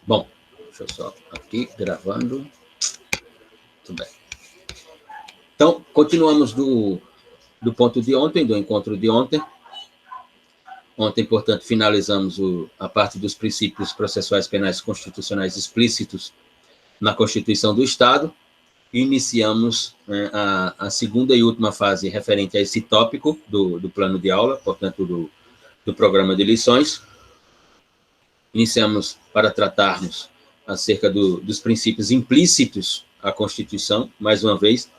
Bom, deixa eu só aqui, gravando. Tudo bem. Então, continuamos do ponto de ontem, do encontro de ontem. Ontem, portanto, finalizamos a parte dos princípios processuais penais constitucionais explícitos na Constituição do Estado. Iniciamos a segunda e última fase referente a esse tópico do plano de aula, portanto, do programa de lições. Iniciamos para tratarmos acerca dos princípios implícitos à Constituição, mais uma vez,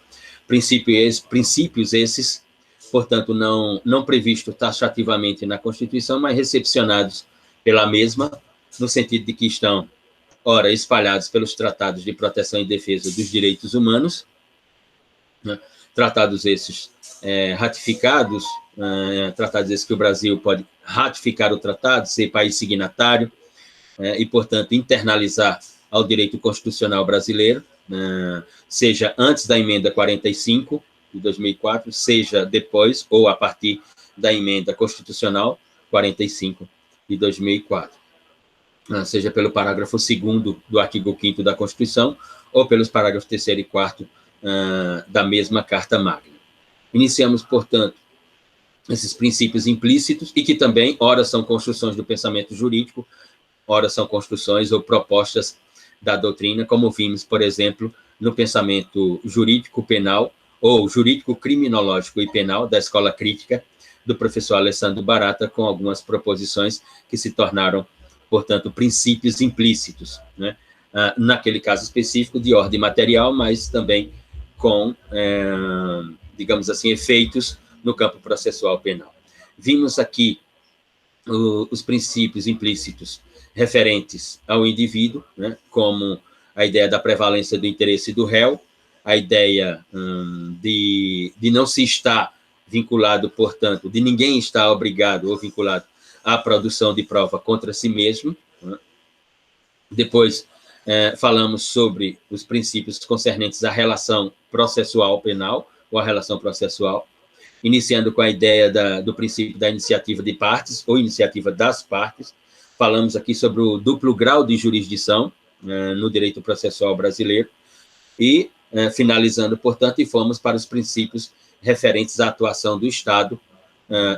princípios esses, portanto, não previstos taxativamente na Constituição, mas recepcionados pela mesma, no sentido de que estão, ora, espalhados pelos tratados de proteção e defesa dos direitos humanos, né? Tratados esses ratificados, tratados esses que o Brasil pode ratificar o tratado, ser país signatário, e, portanto, internalizar ao direito constitucional brasileiro, seja antes da emenda 45 de 2004, seja depois ou a partir da emenda constitucional 45 de 2004. Seja pelo parágrafo 2º do artigo 5º da Constituição, ou pelos parágrafos 3º e 4º da mesma Carta Magna. Iniciamos, portanto, esses princípios implícitos, e que também, ora, são construções do pensamento jurídico, ora, são construções ou propostas da doutrina, como vimos, por exemplo, no pensamento jurídico penal, ou jurídico criminológico e penal, da Escola Crítica, do professor Alessandro Barata, com algumas proposições que se tornaram, portanto, princípios implícitos, né? Naquele caso específico de ordem material, mas também com, digamos assim, efeitos no campo processual penal. Vimos aqui os princípios implícitos referentes ao indivíduo, né, como a ideia da prevalência do interesse do réu, a ideia de não se estar vinculado, portanto, de ninguém estar obrigado ou vinculado à produção de prova contra si mesmo, né? Depois, falamos sobre os princípios concernentes à relação processual penal, ou à relação processual, iniciando com a ideia do princípio da iniciativa de partes, ou iniciativa das partes. Falamos aqui sobre o duplo grau de jurisdição no direito processual brasileiro, e, finalizando, portanto, e fomos para os princípios referentes à atuação do Estado,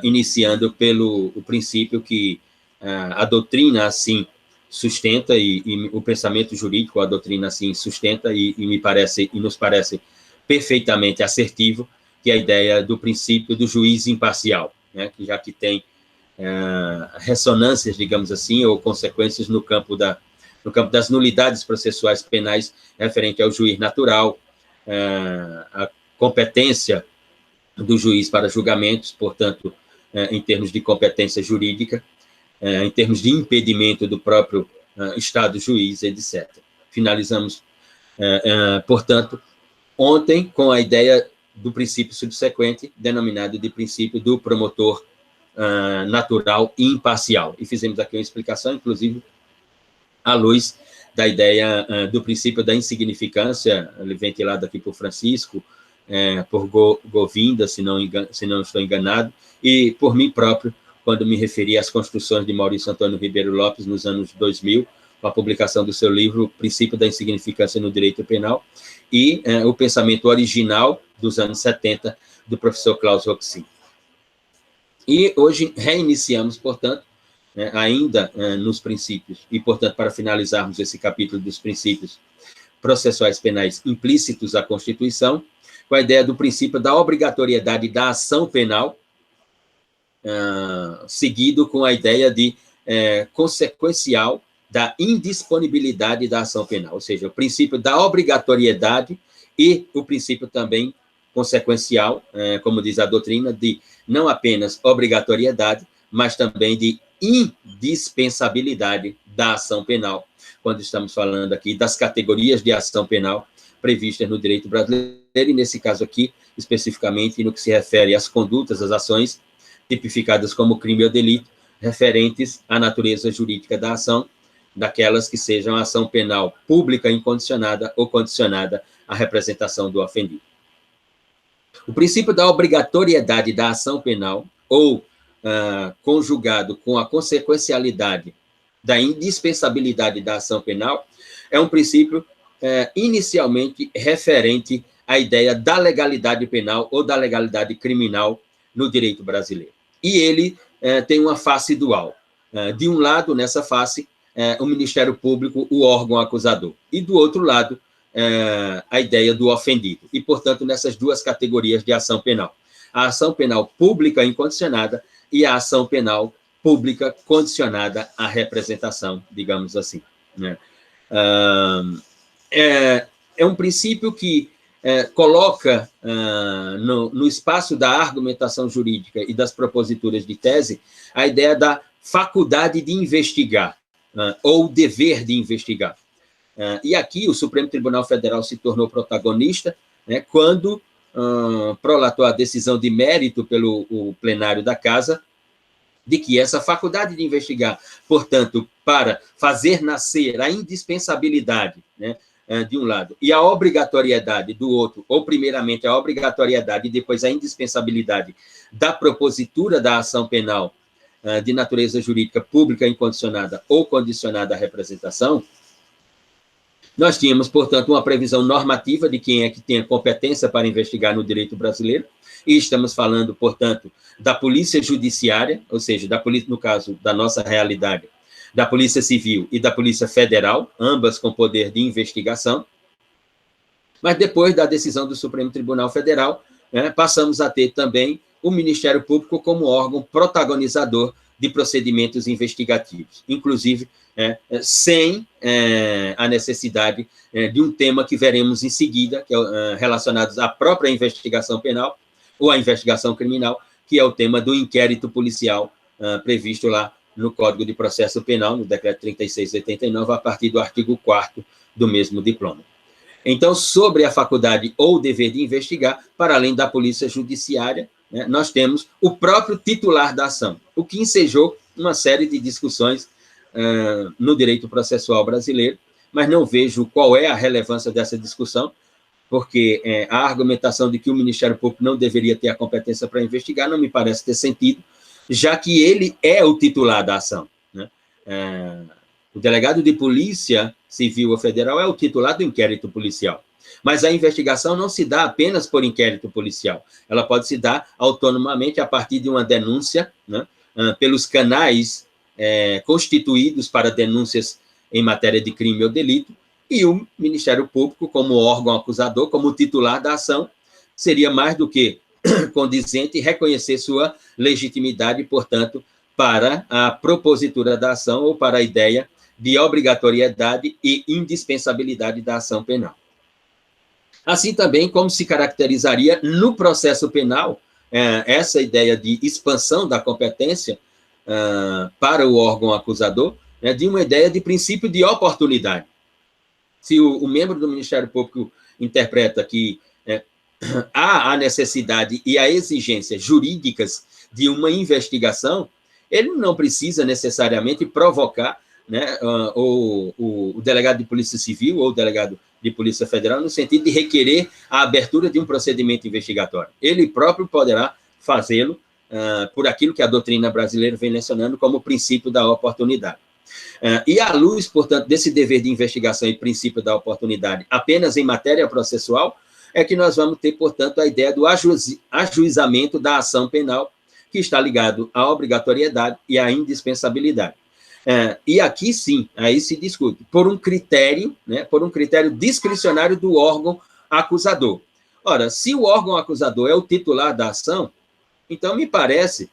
iniciando pelo princípio que a doutrina, assim, sustenta, e o pensamento jurídico, a doutrina, assim, sustenta, e nos parece perfeitamente assertivo, que é a ideia do princípio do juiz imparcial, né, que já que tem ressonâncias, digamos assim, ou consequências no campo das nulidades processuais penais referente ao juiz natural, a competência do juiz para julgamentos, portanto, em termos de competência jurídica, em termos de impedimento do próprio Estado juiz, etc. Finalizamos, portanto, ontem com a ideia do princípio subsequente, denominado de princípio do promotor natural e imparcial. E fizemos aqui uma explicação, inclusive, à luz da ideia do princípio da insignificância, ventilado aqui por Francisco, por Govinda, se não estou enganado, e por mim próprio, quando me referi às construções de Maurício Antônio Ribeiro Lopes nos anos 2000, com a publicação do seu livro Princípio da Insignificância no Direito Penal, e o pensamento original dos anos 70, do professor Klaus Roxin. E hoje reiniciamos, portanto, ainda nos princípios, e, portanto, para finalizarmos esse capítulo dos princípios processuais penais implícitos à Constituição, com a ideia do princípio da obrigatoriedade da ação penal, seguido com a ideia de consequencial da indisponibilidade da ação penal, ou seja, o princípio da obrigatoriedade e o princípio também consequencial, como diz a doutrina, de não apenas obrigatoriedade, mas também de indispensabilidade da ação penal, quando estamos falando aqui das categorias de ação penal previstas no direito brasileiro, e nesse caso aqui, especificamente, no que se refere às condutas, às ações tipificadas como crime ou delito, referentes à natureza jurídica da ação, daquelas que sejam a ação penal pública incondicionada ou condicionada à representação do ofendido. O princípio da obrigatoriedade da ação penal, ou conjugado com a consequencialidade da indispensabilidade da ação penal, é um princípio inicialmente referente à ideia da legalidade penal ou da legalidade criminal no direito brasileiro. E ele tem uma face dual. De um lado, nessa face, o Ministério Público, o órgão acusador, e do outro lado, a ideia do ofendido. E, portanto, nessas duas categorias de ação penal. A ação penal pública incondicionada e a ação penal pública condicionada à representação, digamos assim, né? É um princípio que coloca no espaço da argumentação jurídica e das proposituras de tese a ideia da faculdade de investigar, ou dever de investigar. E aqui o Supremo Tribunal Federal se tornou protagonista, né, quando prolatou a decisão de mérito pelo plenário da Casa, de que essa faculdade de investigar, portanto, para fazer nascer a indispensabilidade, né, de um lado, e a obrigatoriedade do outro, ou primeiramente a obrigatoriedade e depois a indispensabilidade da propositura da ação penal de natureza jurídica pública incondicionada ou condicionada à representação, nós tínhamos, portanto, uma previsão normativa de quem é que tem a competência para investigar no direito brasileiro, e estamos falando, portanto, da Polícia Judiciária, ou seja, da polícia, no caso da nossa realidade, da Polícia Civil e da Polícia Federal, ambas com poder de investigação. Mas depois da decisão do Supremo Tribunal Federal, passamos a ter também o Ministério Público como órgão protagonizador de procedimentos investigativos, inclusive sem a necessidade de um tema que veremos em seguida, que é relacionado à própria investigação penal ou à investigação criminal, que é o tema do inquérito policial previsto lá no Código de Processo Penal, no Decreto 3689, a partir do artigo 4º do mesmo diploma. Então, sobre a faculdade ou o dever de investigar, para além da Polícia Judiciária, nós temos o próprio titular da ação, o que ensejou uma série de discussões no direito processual brasileiro, mas não vejo qual é a relevância dessa discussão, porque a argumentação de que o Ministério Público não deveria ter a competência para investigar não me parece ter sentido, já que ele é o titular da ação, né? O delegado de Polícia Civil ou Federal é o titular do inquérito policial, mas a investigação não se dá apenas por inquérito policial, ela pode se dar autonomamente a partir de uma denúncia, né, pelos canais constituídos para denúncias em matéria de crime ou delito, e o Ministério Público, como órgão acusador, como titular da ação, seria mais do que condizente reconhecer sua legitimidade, portanto, para a propositura da ação ou para a ideia de obrigatoriedade e indispensabilidade da ação penal. Assim também como se caracterizaria no processo penal essa ideia de expansão da competência para o órgão acusador, de uma ideia de princípio de oportunidade. Se o membro do Ministério Público interpreta que há a necessidade e a exigência jurídicas de uma investigação, ele não precisa necessariamente provocar, né, o delegado de Polícia Civil ou o delegado de Polícia Federal no sentido de requerer a abertura de um procedimento investigatório. Ele próprio poderá fazê-lo por aquilo que a doutrina brasileira vem mencionando como princípio da oportunidade. E à luz, portanto, desse dever de investigação e princípio da oportunidade apenas em matéria processual, é que nós vamos ter, portanto, a ideia do ajuizamento da ação penal, que está ligado à obrigatoriedade e à indispensabilidade. E aqui, sim, aí se discute, por um critério, né, por um critério discricionário do órgão acusador. Ora, se o órgão acusador é o titular da ação, então me parece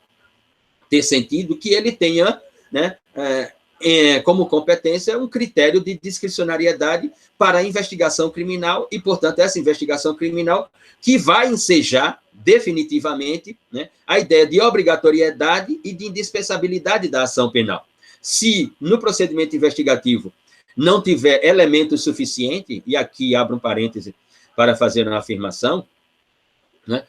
ter sentido que ele tenha, né, como competência, um critério de discricionariedade para a investigação criminal e, portanto, essa investigação criminal que vai ensejar definitivamente, né, a ideia de obrigatoriedade e de indispensabilidade da ação penal. Se no procedimento investigativo não tiver elemento suficiente, e aqui abro um parêntese para fazer uma afirmação, né,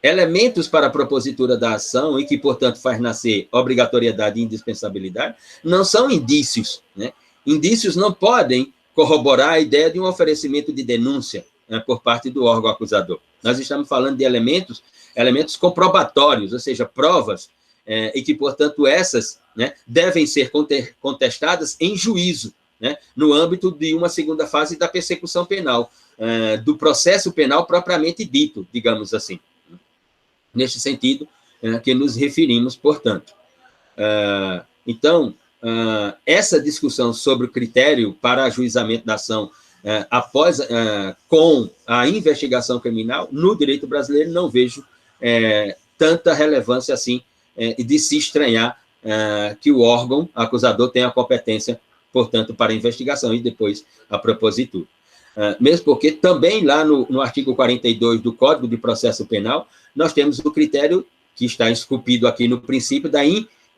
elementos para a propositura da ação e que, portanto, faz nascer obrigatoriedade e indispensabilidade, não são indícios, né? Indícios não podem corroborar a ideia de um oferecimento de denúncia, né, por parte do órgão acusador. Nós estamos falando de elementos elementos comprobatórios, ou seja, provas, e que, portanto, essas, né, devem ser contestadas em juízo, né, no âmbito de uma segunda fase da persecução penal, do processo penal propriamente dito, digamos assim. Neste sentido, que nos referimos, portanto. Então, essa discussão sobre o critério para ajuizamento da ação após, com a investigação criminal, no direito brasileiro, não vejo tanta relevância assim, de se estranhar que o órgão acusador tenha a competência, portanto, para a investigação e depois a propositura. Mesmo porque também lá no artigo 42 do Código de Processo Penal, nós temos o critério que está esculpido aqui no princípio da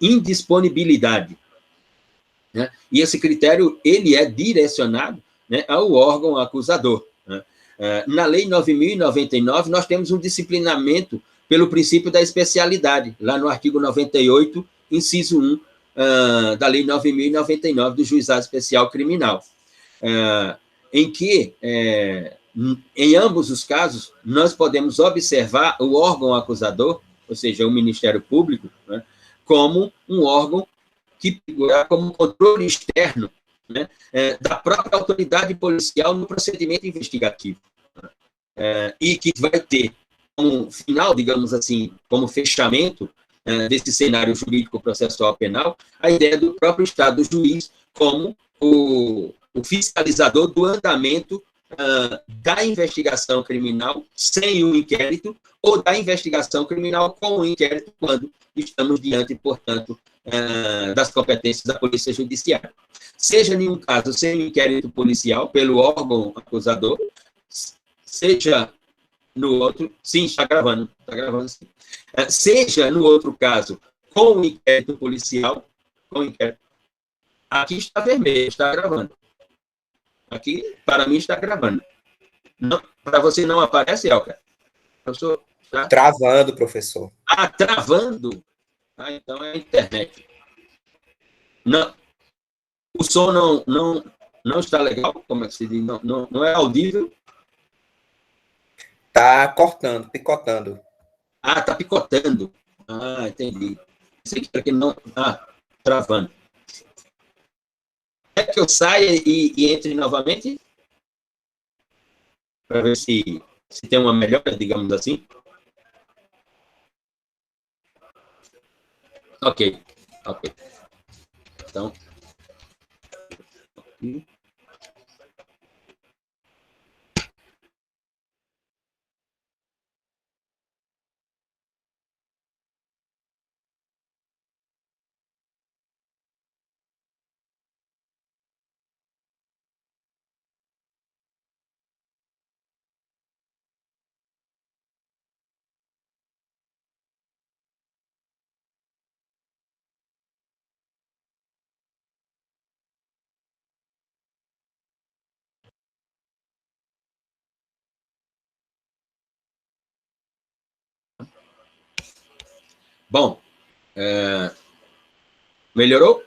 indisponibilidade, né? E esse critério, ele é direcionado, né, ao órgão acusador, né? Na Lei 9.099, nós temos um disciplinamento pelo princípio da especialidade, lá no artigo 98, inciso 1, da Lei 9.099 do Juizado Especial Criminal, em que, em ambos os casos, nós podemos observar o órgão acusador, ou seja, o Ministério Público, né, como um órgão que figura como controle externo, né, da própria autoridade policial no procedimento investigativo. E que vai ter como final, digamos assim, como fechamento desse cenário jurídico-processual penal, a ideia do próprio Estado, do juiz, como o fiscalizador do andamento da investigação criminal sem o inquérito, ou da investigação criminal com o inquérito, quando estamos diante, portanto, das competências da Polícia Judiciária. Seja, em um caso, sem inquérito policial, pelo órgão acusador, seja no outro... Sim, está gravando sim. Seja, no outro caso, com o inquérito policial, com o inquérito... Aqui está vermelho, está gravando. Aqui, para mim, está gravando. Para você não aparece, Elker? Professor, tá? Travando, professor. Travando? Então é a internet. Não, o som não está legal, como é que se diz? Não é audível? Está cortando, picotando. Está picotando. Entendi. Sei que não... travando. É que eu saia e entre novamente? Para ver se tem uma melhora, digamos assim. Ok. Então... Bom, melhorou?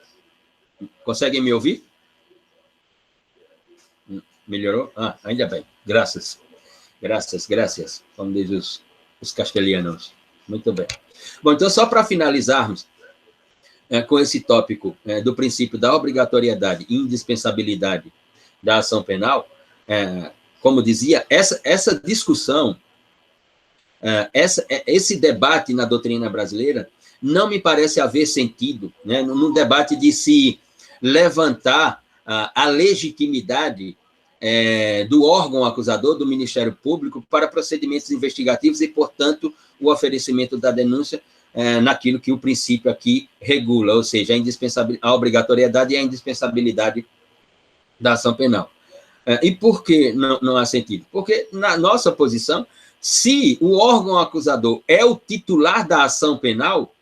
Conseguem me ouvir? Melhorou? Ainda bem. Graças, como dizem os castelhanos. Muito bem. Bom, então, só para finalizarmos com esse tópico do princípio da obrigatoriedade e indispensabilidade da ação penal, como dizia, essa discussão, esse debate na doutrina brasileira não me parece haver sentido, né, no debate de se levantar a legitimidade do órgão acusador, do Ministério Público, para procedimentos investigativos e, portanto, o oferecimento da denúncia naquilo que o princípio aqui regula, ou seja, a obrigatoriedade e a indispensabilidade da ação penal. E por que não há sentido? Porque, na nossa posição, se o órgão acusador é o titular da ação penal,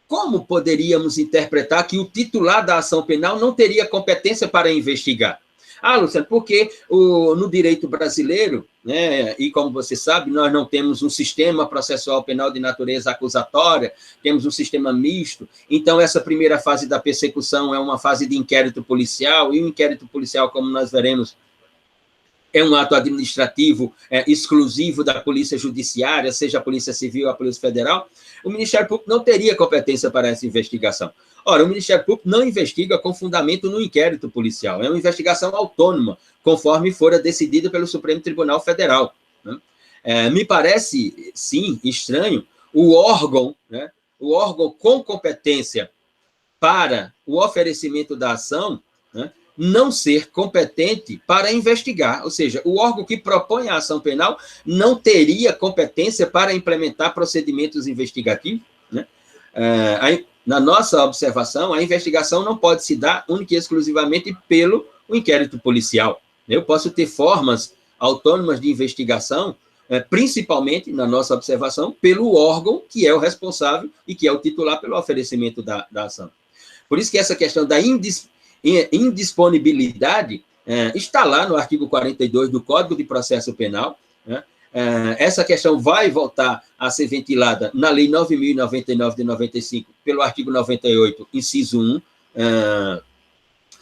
como poderíamos interpretar que o titular da ação penal não teria competência para investigar? Luciano, porque no direito brasileiro, né, e como você sabe, nós não temos um sistema processual penal de natureza acusatória, temos um sistema misto, então essa primeira fase da persecução é uma fase de inquérito policial, e o inquérito policial, como nós veremos, é um ato administrativo exclusivo da Polícia Judiciária, seja a Polícia Civil ou a Polícia Federal, o Ministério Público não teria competência para essa investigação. Ora, o Ministério Público não investiga com fundamento no inquérito policial, é uma investigação autônoma, conforme fora decidida pelo Supremo Tribunal Federal. Né? Me parece, sim, estranho, o órgão com competência para o oferecimento da ação, né, não ser competente para investigar, ou seja, o órgão que propõe a ação penal não teria competência para implementar procedimentos investigativos, né? Na nossa observação, a investigação não pode se dar única e exclusivamente pelo inquérito policial. Eu posso ter formas autônomas de investigação, principalmente, na nossa observação, pelo órgão que é o responsável e que é o titular pelo oferecimento da ação. Por isso que essa questão da indisponibilidade está lá no artigo 42 do Código de Processo Penal, né? Essa questão vai voltar a ser ventilada na Lei 9.099 de 95, pelo artigo 98, inciso 1,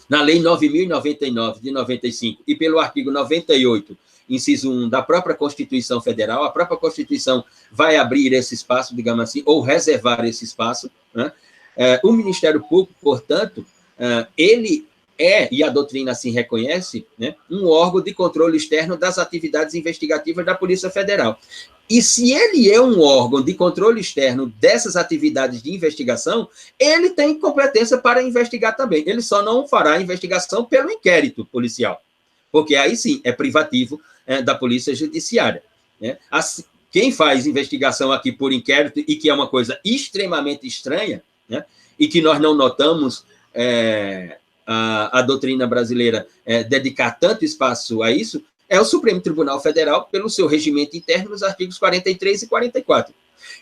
na Lei 9.099 de 95 e pelo artigo 98, inciso 1 da própria Constituição Federal. A própria Constituição vai abrir esse espaço, digamos assim, ou reservar esse espaço, né? O Ministério Público, portanto, ele e a doutrina assim reconhece, né, um órgão de controle externo das atividades investigativas da Polícia Federal. E se ele é um órgão de controle externo dessas atividades de investigação, ele tem competência para investigar também. Ele só não fará a investigação pelo inquérito policial, porque aí sim é privativo da Polícia Judiciária, né? Assim, quem faz investigação aqui por inquérito, e que é uma coisa extremamente estranha, né, e que nós não notamos a doutrina brasileira dedicar tanto espaço a isso, é o Supremo Tribunal Federal, pelo seu regimento interno, nos artigos 43 e 44.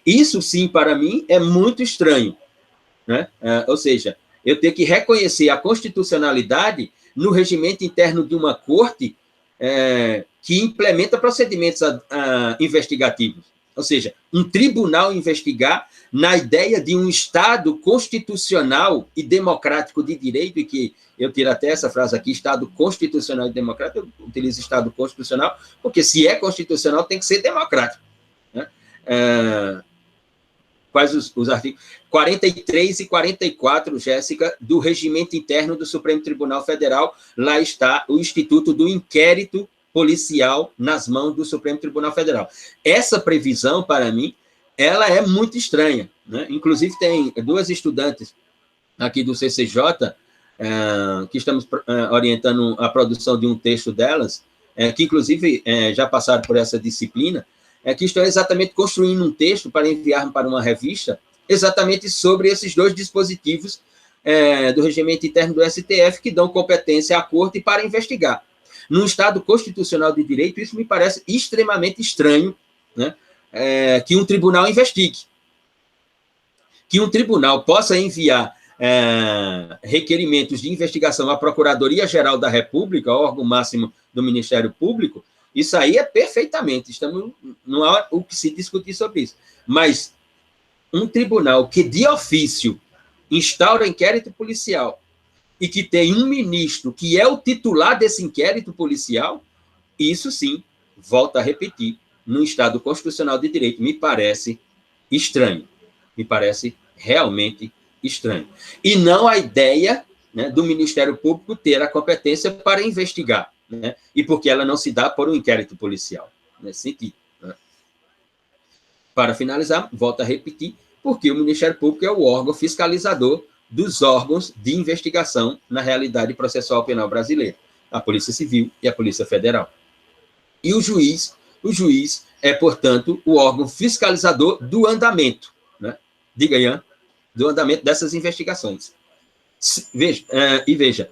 Isso, sim, para mim, é muito estranho, né? Ou seja, eu tenho que reconhecer a constitucionalidade no regimento interno de uma corte que implementa procedimentos investigativos. Ou seja, um tribunal investigar na ideia de um Estado constitucional e democrático de direito, e que eu tiro até essa frase aqui, Estado constitucional e democrático, eu utilizo Estado constitucional, porque se é constitucional tem que ser democrático, né? Quais os artigos? 43 e 44, Jéssica, do regimento interno do Supremo Tribunal Federal, lá está o Instituto do Inquérito Policial nas mãos do Supremo Tribunal Federal. Essa previsão, para mim, ela é muito estranha, né? Inclusive, tem duas estudantes aqui do CCJ, que estamos orientando a produção de um texto delas, que, inclusive, já passaram por essa disciplina, que estão exatamente construindo um texto para enviar para uma revista, exatamente sobre esses dois dispositivos do regimento interno do STF, que dão competência à Corte para investigar. Num Estado constitucional de direito, isso me parece extremamente estranho, né? Que um tribunal investigue. Que um tribunal possa enviar requerimentos de investigação à Procuradoria-Geral da República, órgão máximo do Ministério Público, isso aí é perfeitamente, não há o que se discutir sobre isso. Mas um tribunal que, de ofício, instaura inquérito policial e que tem um ministro que é o titular desse inquérito policial, isso sim, volta a repetir, no Estado constitucional de direito, me parece estranho. Me parece realmente estranho. E não a ideia, né, do Ministério Público ter a competência para investigar, né, e porque ela não se dá por um inquérito policial, nesse sentido, né? Para finalizar, volto a repetir, porque o Ministério Público é o órgão fiscalizador dos órgãos de investigação na realidade processual penal brasileira, a Polícia Civil e a Polícia Federal. E o juiz é, portanto, o órgão fiscalizador do andamento, né? Diga, Ian, do andamento dessas investigações. Veja,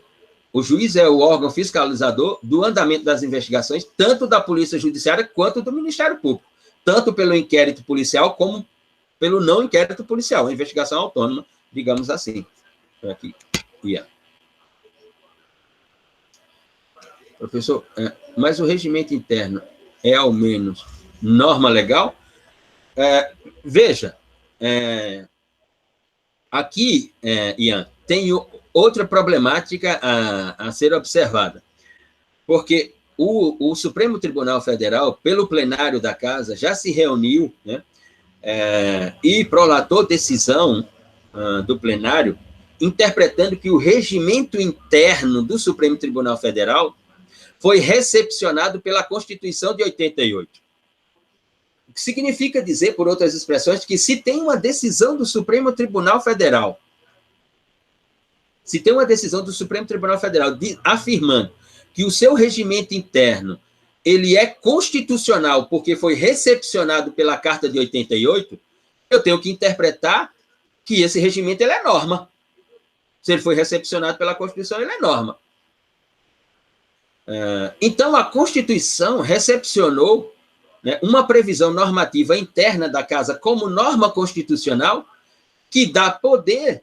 o juiz é o órgão fiscalizador do andamento das investigações, tanto da Polícia Judiciária quanto do Ministério Público, tanto pelo inquérito policial como pelo não inquérito policial, a investigação autônoma, digamos assim. Aqui, Ian. Professor, mas o regimento interno é, ao menos, norma legal? Veja, aqui, Ian, tem outra problemática a ser observada, porque o Supremo Tribunal Federal, pelo plenário da Casa, já se reuniu, né, e prolatou decisão do plenário, interpretando que o regimento interno do Supremo Tribunal Federal foi recepcionado pela Constituição de 88. O que significa dizer, por outras expressões, que se tem uma decisão do Supremo Tribunal Federal, afirmando que o seu regimento interno ele é constitucional porque foi recepcionado pela Carta de 88, eu tenho que interpretar que esse regimento ele é norma. Se ele foi recepcionado pela Constituição, ele é norma. Então, a Constituição recepcionou, né, uma previsão normativa interna da Casa como norma constitucional que dá poder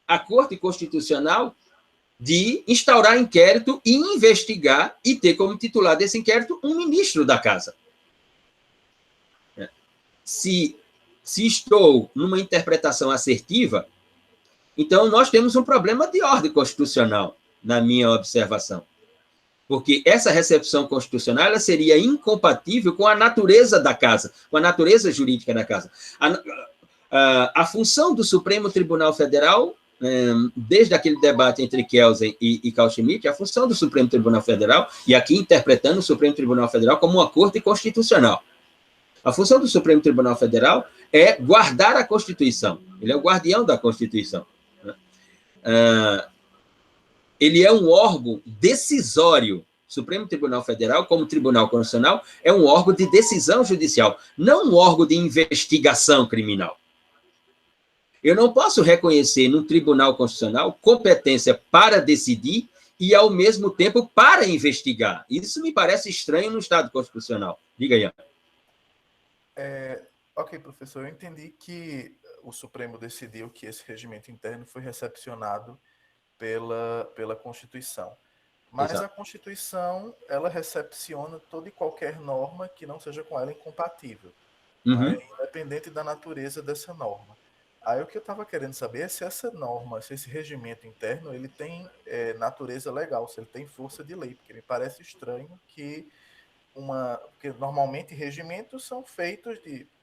à Corte Constitucional de instaurar inquérito e investigar e ter como titular desse inquérito um ministro da Casa. Se estou numa interpretação assertiva, então nós temos um problema de ordem constitucional, na minha observação. Porque essa recepção constitucional ela seria incompatível com a natureza da Casa, com a natureza jurídica da Casa. A função do Supremo Tribunal Federal, desde aquele debate entre Kelsen e Carl Schmitt, a função do Supremo Tribunal Federal, e aqui interpretando o Supremo Tribunal Federal como uma corte constitucional. A função do Supremo Tribunal Federal é guardar a Constituição. Ele é o guardião da Constituição. Ele é um órgão decisório. O Supremo Tribunal Federal, como Tribunal Constitucional, é um órgão de decisão judicial, não um órgão de investigação criminal. Eu não posso reconhecer no Tribunal Constitucional competência para decidir e, ao mesmo tempo, para investigar. Isso me parece estranho no Estado Constitucional. Diga, Ian. Ok, professor, eu entendi que o Supremo decidiu que esse regimento interno foi recepcionado pela Constituição. Mas exato. A Constituição, ela recepciona toda e qualquer norma que não seja com ela incompatível, né, independente da natureza dessa norma. Aí o que eu estava querendo saber é se essa norma, se esse regimento interno, ele tem natureza legal, se ele tem força de lei, porque me parece estranho que porque normalmente regimentos são feitos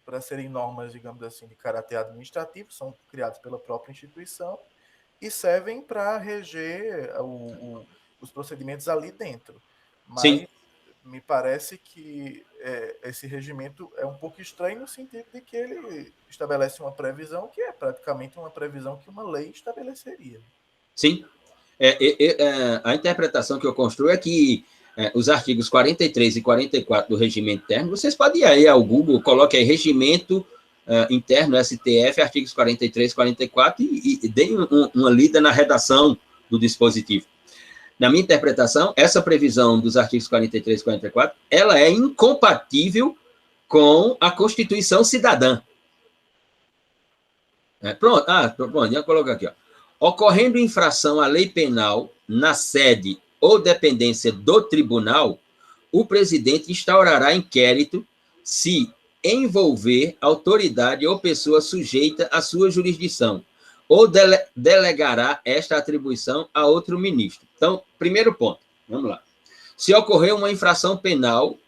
para serem normas, digamos assim, de caráter administrativo, são criados pela própria instituição e servem para reger os procedimentos ali dentro. Mas sim, me parece que esse regimento é um pouco estranho no sentido de que ele estabelece uma previsão que é praticamente uma previsão que uma lei estabeleceria. Sim. A interpretação que eu construo é que os artigos 43 e 44 do regimento interno, vocês podem ir aí ao Google, coloque aí regimento interno, STF, artigos 43 e 44, e deem uma lida na redação do dispositivo. Na minha interpretação, essa previsão dos artigos 43 e 44, ela é incompatível com a Constituição Cidadã. Pronto, já colocar aqui. Ocorrendo infração à lei penal na sede ou dependência do tribunal, o presidente instaurará inquérito se envolver autoridade ou pessoa sujeita à sua jurisdição, ou delegará esta atribuição a outro ministro. Então, primeiro ponto, vamos lá. Se ocorrer uma infração penal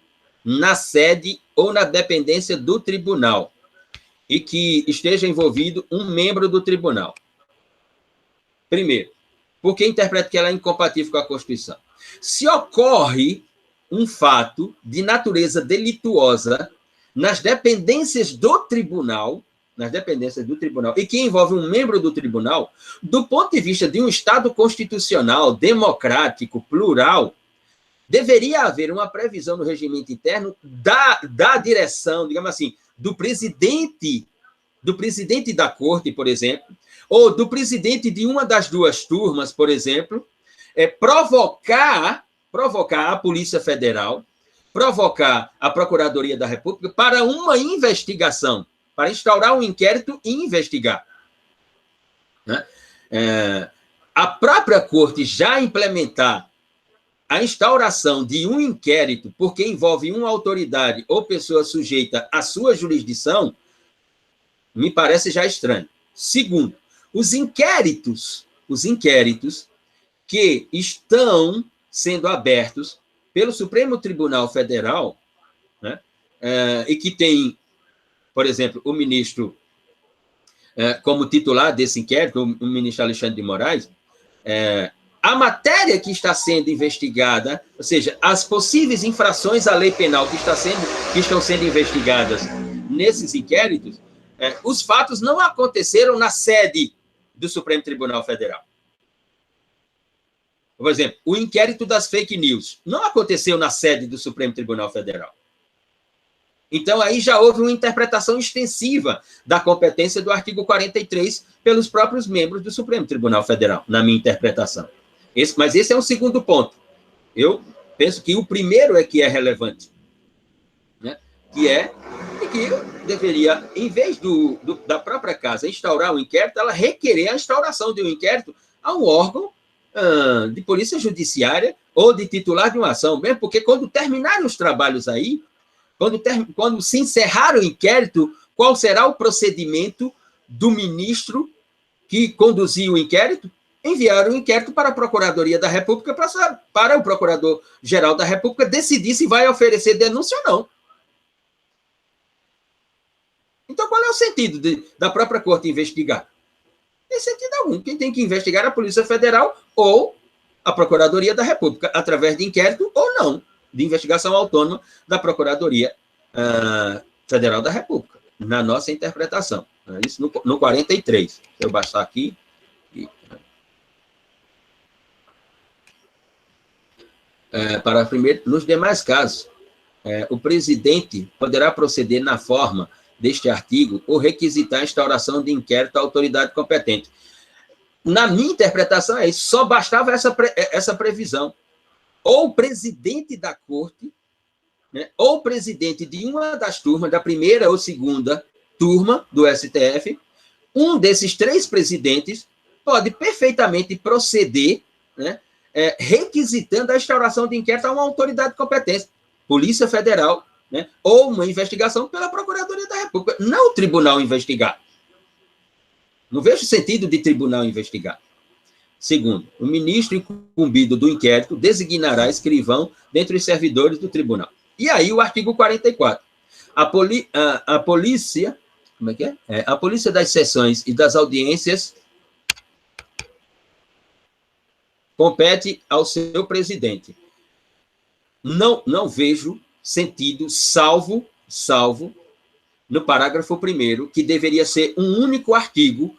na sede ou na dependência do tribunal e que esteja envolvido um membro do tribunal. Primeiro, por que interpreta que ela é incompatível com a Constituição? Se ocorre um fato de natureza delituosa nas dependências do tribunal, e que envolve um membro do tribunal, do ponto de vista de um Estado constitucional, democrático, plural, deveria haver uma previsão no regimento interno da direção, digamos assim, do presidente da corte, por exemplo, ou do presidente de uma das duas turmas, por exemplo, provocar a Polícia Federal, provocar a Procuradoria da República para uma investigação, para instaurar um inquérito e investigar. Né? A própria corte já implementar a instauração de um inquérito, porque envolve uma autoridade ou pessoa sujeita à sua jurisdição, me parece já estranho. Segundo, os inquéritos que estão sendo abertos pelo Supremo Tribunal Federal, né, e que tem, por exemplo, o ministro como titular desse inquérito, o ministro Alexandre de Moraes, a matéria que está sendo investigada, ou seja, as possíveis infrações à lei penal que estão sendo investigadas nesses inquéritos, os fatos não aconteceram na sede do Supremo Tribunal Federal. Por exemplo, o inquérito das fake news não aconteceu na sede do Supremo Tribunal Federal. Então, aí já houve uma interpretação extensiva da competência do artigo 43 pelos próprios membros do Supremo Tribunal Federal, na minha interpretação. Mas esse é um segundo ponto. Eu penso que o primeiro é que é relevante, né? Que deveria, em vez da própria casa instaurar um inquérito, ela requerer a instauração de um inquérito a um órgão de polícia judiciária ou de titular de uma ação, mesmo porque quando terminarem os trabalhos aí, quando se encerrar o inquérito, qual será o procedimento do ministro que conduziu o inquérito? Enviar o inquérito para a Procuradoria da República, para o Procurador-Geral da República decidir se vai oferecer denúncia ou não. Então, qual é o sentido da própria Corte investigar? Não tem sentido algum. Quem tem que investigar é a Polícia Federal ou a Procuradoria da República, através de inquérito ou não, de investigação autônoma da Procuradoria Federal da República, na nossa interpretação. Isso no 43. Se eu baixar aqui... para primeiro, nos demais casos, o presidente poderá proceder na forma deste artigo ou requisitar a instauração de inquérito à autoridade competente. Na minha interpretação é isso, só bastava essa previsão. Ou o presidente da corte, né, ou o presidente de uma das turmas, da primeira ou segunda turma do STF, um desses três presidentes pode perfeitamente proceder, né, requisitando a instauração de inquérito a uma autoridade competente, Polícia Federal, né, ou uma investigação pela Procuradoria da República, não o tribunal investigar. Não vejo sentido de tribunal investigar. Segundo, o ministro incumbido do inquérito designará escrivão dentre os servidores do tribunal. E aí o artigo 44. A polícia, como é que é? A polícia das sessões e das audiências compete ao seu presidente. Não vejo sentido, salvo no parágrafo 1º, que deveria ser um único artigo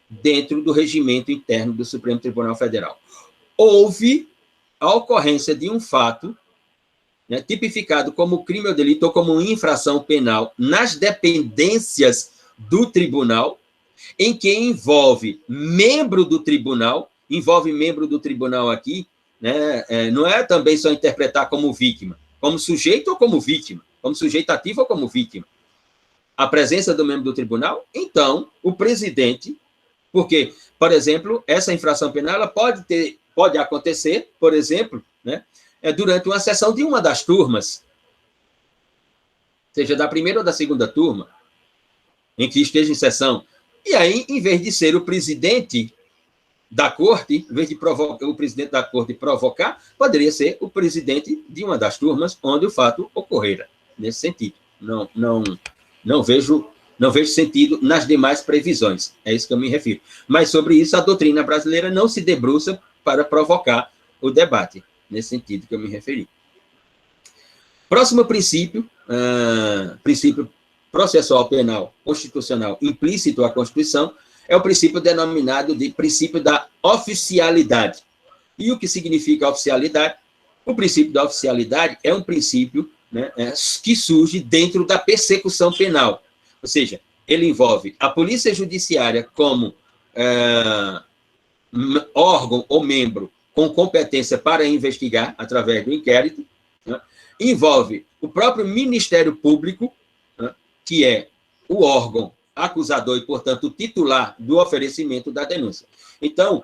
dentro do regimento interno do Supremo Tribunal Federal. Houve a ocorrência de um fato, né, tipificado como crime ou delito ou como infração penal nas dependências do tribunal, em que envolve membro do tribunal aqui, né, não é também só interpretar como vítima, como sujeito ou como vítima, como sujeito ativo ou como vítima. A presença do membro do tribunal, então, o presidente, porque, por exemplo, essa infração penal ela pode acontecer, por exemplo, né, durante uma sessão de uma das turmas, seja da primeira ou da segunda turma, em que esteja em sessão. E aí, em vez de ser o presidente da corte, em vez de o presidente da corte provocar, poderia ser o presidente de uma das turmas onde o fato ocorrera, nesse sentido. Não vejo sentido nas demais previsões, é isso que eu me refiro. Mas sobre isso, a doutrina brasileira não se debruça para provocar o debate, nesse sentido que eu me referi. Próximo princípio, princípio processual penal constitucional implícito à Constituição, é o princípio denominado de princípio da oficialidade. E o que significa oficialidade? O princípio da oficialidade é um princípio, né, que surge dentro da persecução penal. Ou seja, ele envolve a Polícia Judiciária como órgão ou membro com competência para investigar através do inquérito, né? Envolve o próprio Ministério Público, né, que é o órgão acusador e, portanto, o titular do oferecimento da denúncia. Então,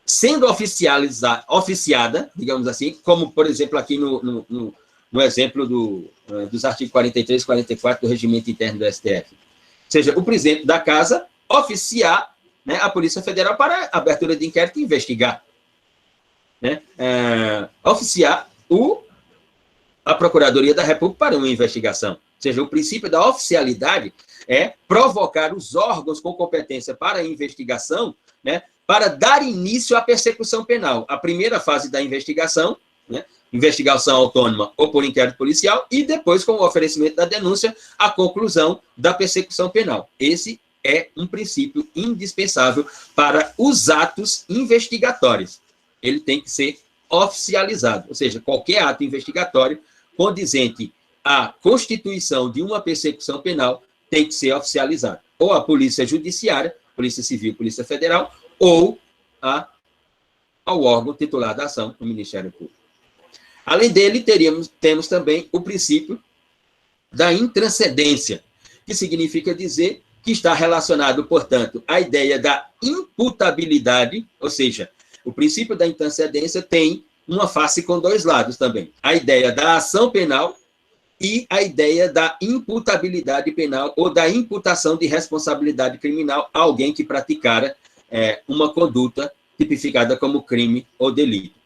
sendo oficiada, digamos assim, como, por exemplo, aqui no exemplo dos artigos 43 e 44 do Regimento Interno do STF. Ou seja, o presidente da Casa oficiar, né, a Polícia Federal para a abertura de inquérito e investigar. né, oficiar a Procuradoria da República para uma investigação. Ou seja, o princípio da oficialidade é provocar os órgãos com competência para a investigação, né, para dar início à persecução penal. A primeira fase da investigação, né, investigação autônoma ou por inquérito policial, e depois, com o oferecimento da denúncia, a conclusão da persecução penal. Esse é um princípio indispensável para os atos investigatórios. Ele tem que ser oficializado, ou seja, qualquer ato investigatório condizente à constituição de uma persecução penal tem que ser oficializado. Ou a Polícia Judiciária, Polícia Civil, Polícia Federal, ou ao órgão titular da ação, o Ministério Público. Além dele, temos também o princípio da intranscendência, que significa dizer que está relacionado, portanto, à ideia da imputabilidade, ou seja, o princípio da intranscendência tem uma face com dois lados também. A ideia da ação penal e a ideia da imputabilidade penal ou da imputação de responsabilidade criminal a alguém que praticara uma conduta tipificada como crime ou delito.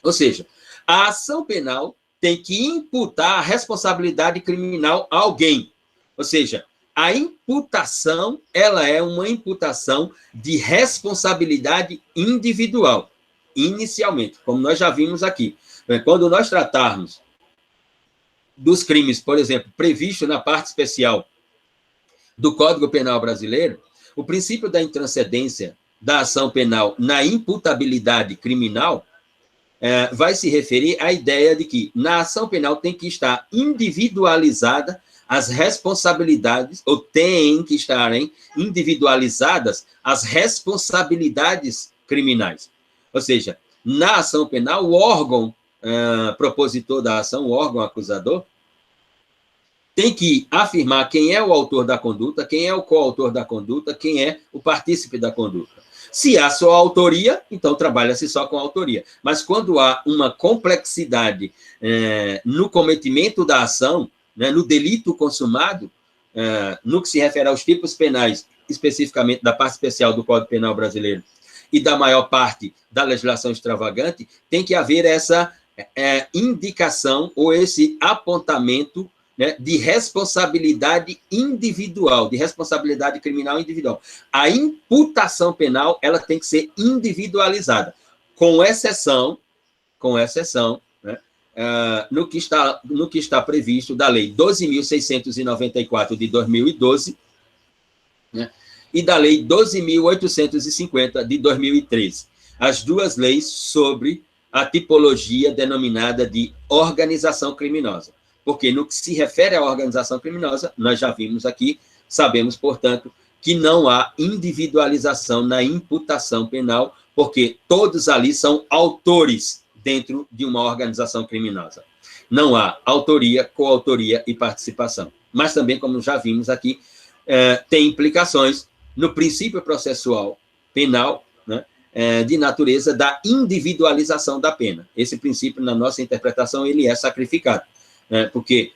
Ou seja, a ação penal tem que imputar a responsabilidade criminal a alguém. Ou seja, a imputação, ela é uma imputação de responsabilidade individual, inicialmente, como nós já vimos aqui. Quando nós tratarmos dos crimes, por exemplo, previstos na parte especial do Código Penal brasileiro, o princípio da intranscendência da ação penal na imputabilidade criminal vai se referir à ideia de que na ação penal tem que estar individualizada as responsabilidades, ou têm que estarem individualizadas as responsabilidades criminais. Ou seja, na ação penal, o órgão propositor da ação, o órgão acusador, tem que afirmar quem é o autor da conduta, quem é o coautor da conduta, quem é o partícipe da conduta. Se há só autoria, então trabalha-se só com autoria. Mas quando há uma complexidade no cometimento da ação, né, no delito consumado, no que se refere aos tipos penais, especificamente da parte especial do Código Penal brasileiro e da maior parte da legislação extravagante, tem que haver essa indicação ou esse apontamento, né, de responsabilidade individual, de responsabilidade criminal individual. A imputação penal, ela tem que ser individualizada, com exceção, né, no que está previsto da Lei 12.694 de 2012, né, e da Lei 12.850 de 2013. As duas leis sobre a tipologia denominada de organização criminosa. Porque no que se refere à organização criminosa, nós já vimos aqui, sabemos, portanto, que não há individualização na imputação penal, porque todos ali são autores dentro de uma organização criminosa. Não há autoria, coautoria e participação. Mas também, como já vimos aqui, tem implicações no princípio processual penal, né, de natureza da individualização da pena. Esse princípio, na nossa interpretação, ele é sacrificado. Porque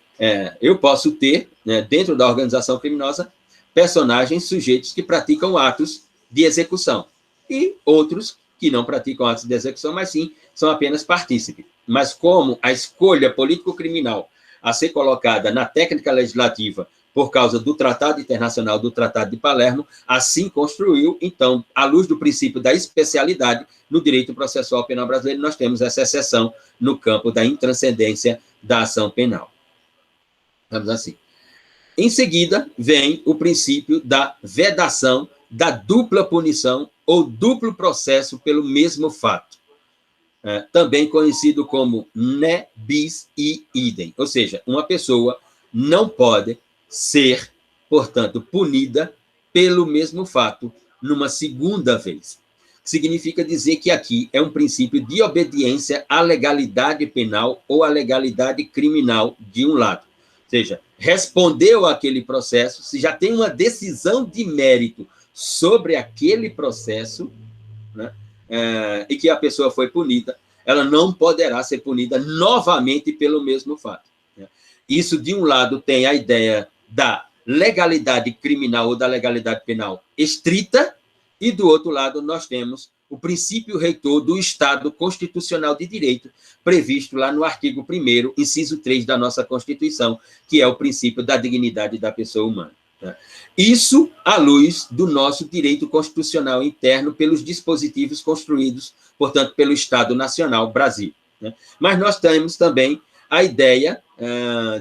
eu posso ter, né, dentro da organização criminosa, personagens, sujeitos que praticam atos de execução e outros que não praticam atos de execução, mas sim são apenas partícipes. Mas como a escolha político-criminal a ser colocada na técnica legislativa por causa do Tratado Internacional, do Tratado de Palermo, assim construiu, então, à luz do princípio da especialidade, no direito processual penal brasileiro, nós temos essa exceção no campo da intranscendência da ação penal. Vamos assim. Em seguida, vem o princípio da vedação da dupla punição ou duplo processo pelo mesmo fato, também conhecido como ne bis e idem, ou seja, uma pessoa não pode ser, portanto, punida pelo mesmo fato numa segunda vez. Significa dizer que aqui é um princípio de obediência à legalidade penal ou à legalidade criminal de um lado. Ou seja, respondeu àquele processo, se já tem uma decisão de mérito sobre aquele processo, né, e que a pessoa foi punida, ela não poderá ser punida novamente pelo mesmo fato. Né? Isso, de um lado, tem a ideia da legalidade criminal ou da legalidade penal estrita, e, do outro lado, nós temos o princípio reitor do Estado Constitucional de Direito, previsto lá no artigo 1º, inciso 3 da nossa Constituição, que é o princípio da dignidade da pessoa humana. Isso à luz do nosso direito constitucional interno pelos dispositivos construídos, portanto, pelo Estado Nacional Brasil. Mas nós temos também a ideia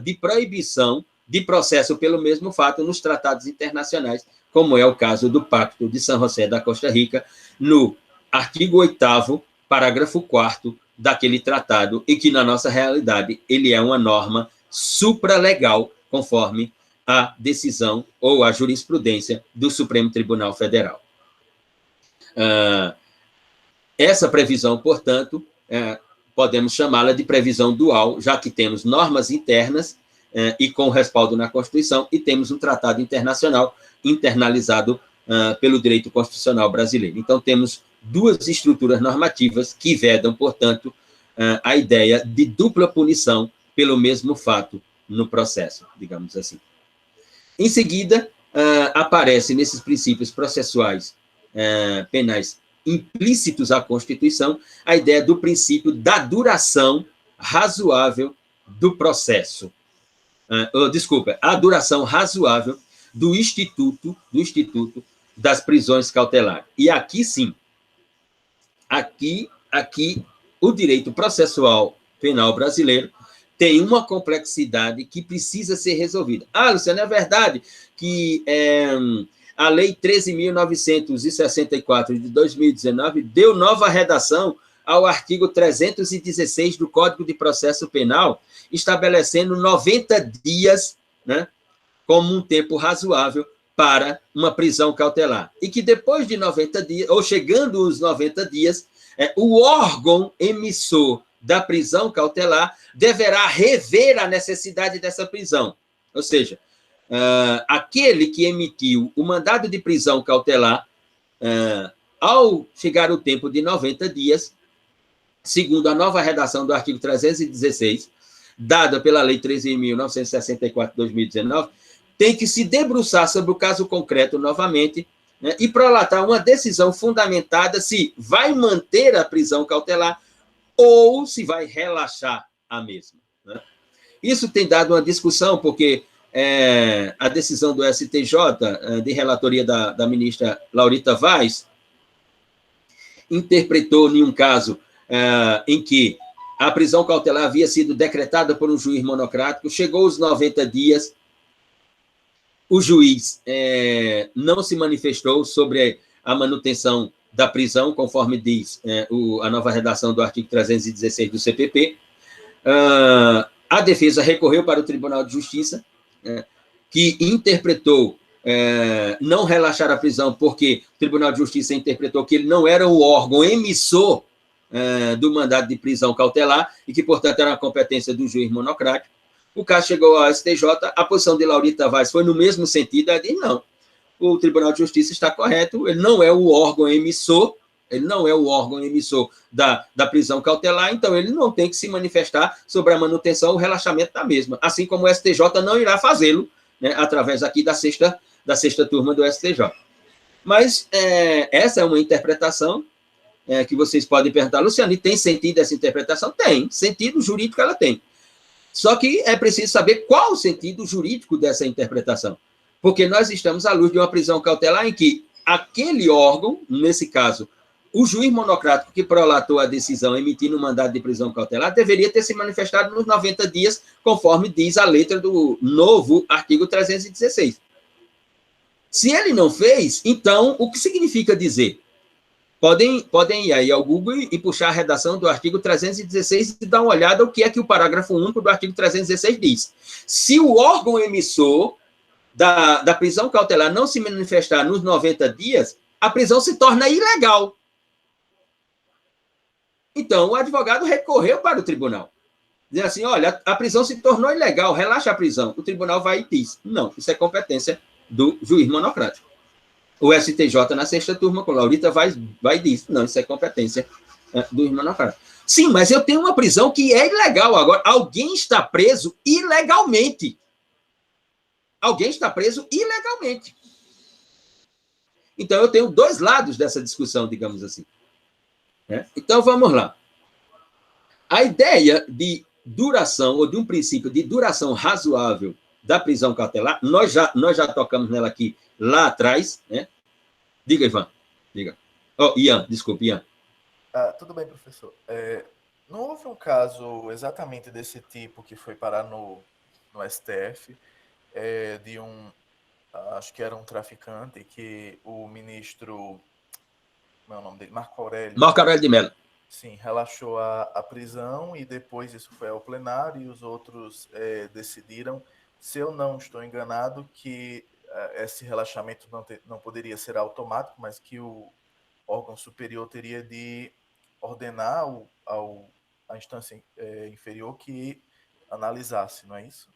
de proibição de processo pelo mesmo fato nos tratados internacionais, como é o caso do Pacto de San José da Costa Rica, no artigo 8º, parágrafo 4º daquele tratado, e que, na nossa realidade, ele é uma norma supralegal, conforme a decisão ou a jurisprudência do Supremo Tribunal Federal. Essa previsão, portanto, podemos chamá-la de previsão dual, já que temos normas internas e com respaldo na Constituição, e temos um tratado internacional internalizado pelo direito constitucional brasileiro. Então, temos duas estruturas normativas que vedam, portanto, a ideia de dupla punição pelo mesmo fato no processo, digamos assim. Em seguida, aparece nesses princípios processuais penais implícitos à Constituição a ideia do princípio da duração razoável do processo. Desculpa, a duração razoável do instituto das prisões cautelares. E aqui, sim, aqui o direito processual penal brasileiro tem uma complexidade que precisa ser resolvida. Luciano, é verdade que a Lei 13.964 de 2019 deu nova redação ao artigo 316 do Código de Processo Penal, estabelecendo 90 dias, né, como um tempo razoável para uma prisão cautelar. E que depois de 90 dias, ou chegando os 90 dias, o órgão emissor da prisão cautelar deverá rever a necessidade dessa prisão. Ou seja, aquele que emitiu o mandado de prisão cautelar, ao chegar o tempo de 90 dias, segundo a nova redação do artigo 316, dada pela Lei 13.964 de 2019, tem que se debruçar sobre o caso concreto novamente, né, e prolatar uma decisão fundamentada se vai manter a prisão cautelar ou se vai relaxar a mesma. Né? Isso tem dado uma discussão, porque a decisão do STJ, de relatoria da ministra Laurita Vaz, interpretou em um caso em que a prisão cautelar havia sido decretada por um juiz monocrático, chegou os 90 dias, o juiz não se manifestou sobre a manutenção da prisão, conforme diz a nova redação do artigo 316 do CPP. A defesa recorreu para o Tribunal de Justiça, que interpretou não relaxar a prisão, porque o Tribunal de Justiça interpretou que ele não era o órgão emissor do mandado de prisão cautelar e que, portanto, era uma competência do juiz monocrático. O caso chegou ao STJ, a posição de Laurita Vaz foi no mesmo sentido, ela disse, não, o Tribunal de Justiça está correto, ele não é o órgão emissor, da prisão cautelar, então ele não tem que se manifestar sobre a manutenção ou relaxamento da mesma, assim como o STJ não irá fazê-lo, né, através aqui da sexta turma do STJ. Mas essa é uma interpretação que vocês podem perguntar, Luciano, e tem sentido essa interpretação? Tem, sentido jurídico ela tem. Só que é preciso saber qual o sentido jurídico dessa interpretação, porque nós estamos à luz de uma prisão cautelar em que aquele órgão, nesse caso, o juiz monocrático que prolatou a decisão emitindo um mandado de prisão cautelar, deveria ter se manifestado nos 90 dias, conforme diz a letra do novo artigo 316. Se ele não fez, então, o que significa dizer? Podem ir aí ao Google e puxar a redação do artigo 316 e dar uma olhada o que é que o parágrafo único do artigo 316 diz. Se o órgão emissor da prisão cautelar não se manifestar nos 90 dias, a prisão se torna ilegal. Então, o advogado recorreu para o tribunal. Diz assim, olha, a prisão se tornou ilegal, relaxa a prisão. O tribunal vai e diz, não, isso é competência do juiz monocrático. O STJ, na sexta turma, com Laurita, vai e diz, não, isso é competência do juiz monocrático. Sim, mas eu tenho uma prisão que é ilegal agora. Alguém está preso ilegalmente. Alguém está preso ilegalmente. Então, eu tenho dois lados dessa discussão, digamos assim. né? Então, vamos lá. A ideia de duração, ou de um princípio de duração razoável da prisão cautelar, nós já tocamos nela aqui lá atrás, né? Diga, Ivan. Diga. Oh, Ian, desculpe, Ian. Tudo bem, professor. Não houve um caso exatamente desse tipo que foi parar no STF, de acho que era um traficante, que o ministro, como é o nome dele? Marco Aurélio. Marco Aurélio de Mello. Sim, relaxou a prisão e depois isso foi ao plenário e os outros decidiram, se eu não estou enganado, que esse relaxamento não poderia ser automático, mas que o órgão superior teria de ordenar a instância inferior que analisasse, não é isso?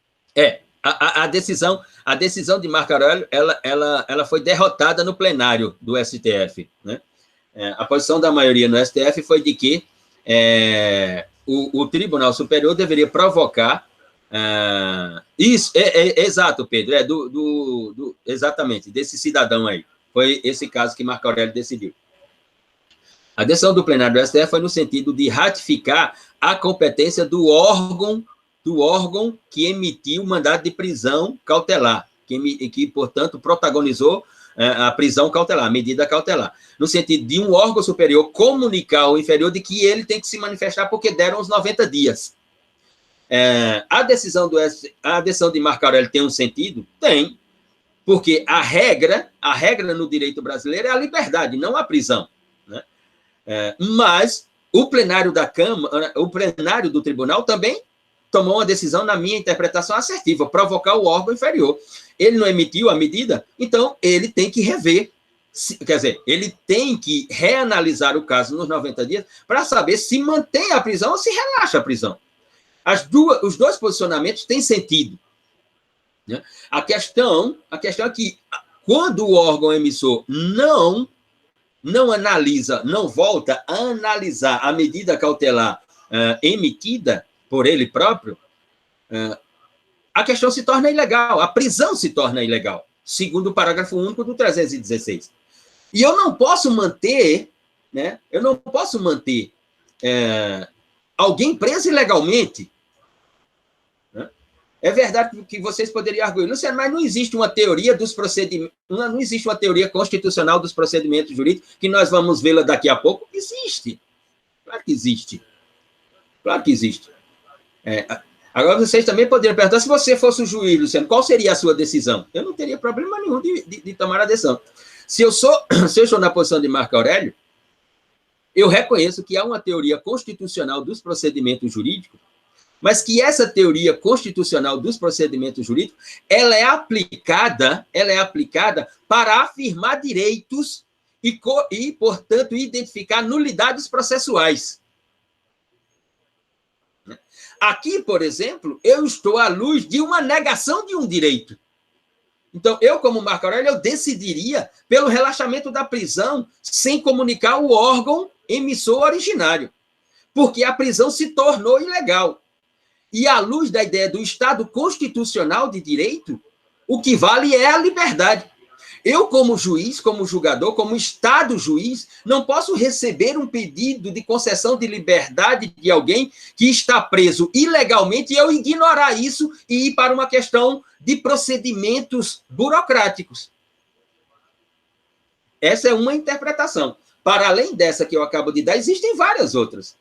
A decisão de Marco Aurélio, ela foi derrotada no plenário do STF, né? A posição da maioria no STF foi de que o Tribunal Superior deveria provocar isso, exato, Pedro, exatamente, desse cidadão aí. Foi esse caso que Marco Aurélio decidiu. A decisão do plenário do STF foi no sentido de ratificar a competência do órgão que emitiu o mandado de prisão cautelar, que portanto, protagonizou a prisão cautelar, a medida cautelar, no sentido de um órgão superior comunicar ao inferior de que ele tem que se manifestar porque deram os 90 dias. A decisão de Marco Aurélio tem um sentido? Tem, porque a regra no direito brasileiro é a liberdade, não a prisão, né? Mas o plenário da Câmara, o plenário do tribunal também tomou uma decisão, na minha interpretação, assertiva, provocar o órgão inferior. Ele não emitiu a medida, então ele tem que rever, quer dizer, ele tem que reanalisar o caso nos 90 dias para saber se mantém a prisão ou se relaxa a prisão. Os dois posicionamentos têm sentido, né? A questão é que, quando o órgão emissor não analisa, não volta a analisar a medida cautelar emitida por ele próprio, a questão se torna ilegal, a prisão se torna ilegal, segundo o parágrafo único do 316. E eu não posso manter, né? Alguém preso ilegalmente. Né? É verdade que vocês poderiam arguir, Luciano, mas não existe uma teoria dos procedimentos, não existe uma teoria constitucional dos procedimentos jurídicos, que nós vamos vê-la daqui a pouco. Existe. Claro que existe. Claro que existe. Agora, vocês também poderiam perguntar, se você fosse o juiz, Luciano, qual seria a sua decisão? Eu não teria problema nenhum de tomar a decisão. Se eu estou na posição de Marco Aurélio, eu reconheço que há uma teoria constitucional dos procedimentos jurídicos, mas que essa teoria constitucional dos procedimentos jurídicos, ela é aplicada para afirmar direitos e, portanto, identificar nulidades processuais. Aqui, por exemplo, eu estou à luz de uma negação de um direito. Então, eu, como Marco Aurélio, eu decidiria pelo relaxamento da prisão sem comunicar o órgão emissor originário, porque a prisão se tornou ilegal. E, à luz da ideia do Estado constitucional de direito, o que vale é a liberdade. Eu, como juiz, como julgador, como Estado juiz, não posso receber um pedido de concessão de liberdade de alguém que está preso ilegalmente e eu ignorar isso e ir para uma questão de procedimentos burocráticos. Essa é uma interpretação. Para além dessa que eu acabo de dar, existem várias outras,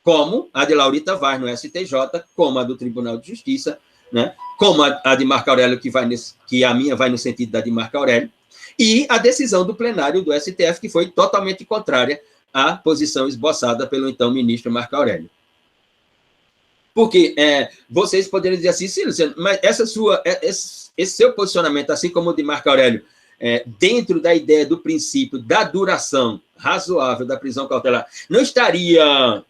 como a de Laurita Vaz no STJ, como a do Tribunal de Justiça, né? Como a de Marco Aurélio, que a minha vai no sentido da de Marco Aurélio, e a decisão do plenário do STF, que foi totalmente contrária à posição esboçada pelo então ministro Marco Aurélio. Porque vocês poderiam dizer assim, sim, Luciano, mas esse seu posicionamento, assim como o de Marco Aurélio, dentro da ideia do princípio da duração razoável da prisão cautelar, não estaria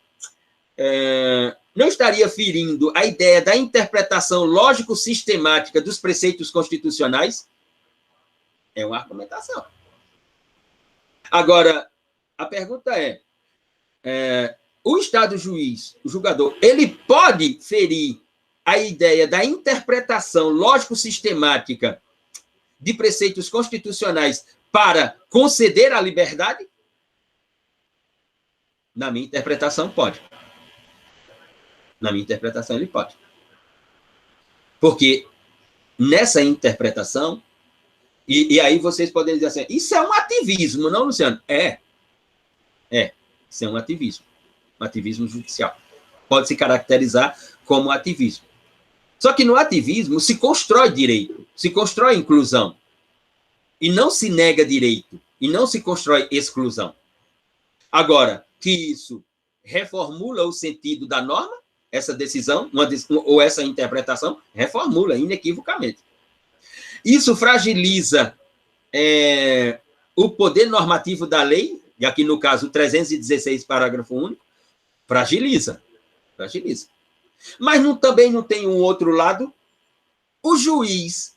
ferindo a ideia da interpretação lógico-sistemática dos preceitos constitucionais? É uma argumentação. Agora, a pergunta o Estado juiz, o julgador, ele pode ferir a ideia da interpretação lógico-sistemática de preceitos constitucionais para conceder a liberdade? Na minha interpretação, pode. Na minha interpretação, ele pode. Porque nessa interpretação, e aí vocês podem dizer assim, isso é um ativismo, não, Luciano? Isso é um ativismo judicial. Pode se caracterizar como ativismo. Só que no ativismo se constrói direito, se constrói inclusão, e não se nega direito, e não se constrói exclusão. Agora, que isso reformula o sentido da norma, essa decisão, ou essa interpretação, reformula inequivocamente. Isso fragiliza o poder normativo da lei, e aqui no caso 316, parágrafo único, fragiliza. Mas também não tem um outro lado. O juiz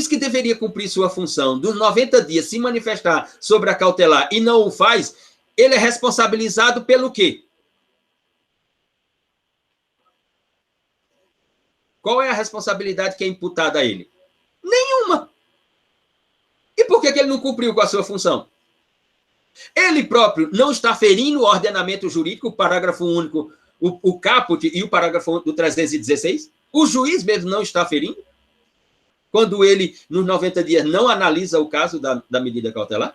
que deveria cumprir sua função dos 90 dias, se manifestar sobre a cautelar e não o faz, ele é responsabilizado pelo quê? Qual é a responsabilidade que é imputada a ele? Nenhuma. E por que ele não cumpriu com a sua função? Ele próprio não está ferindo o ordenamento jurídico, o parágrafo único, o caput e o parágrafo do 316? O juiz mesmo não está ferindo? Quando ele, nos 90 dias, não analisa o caso da medida cautelar?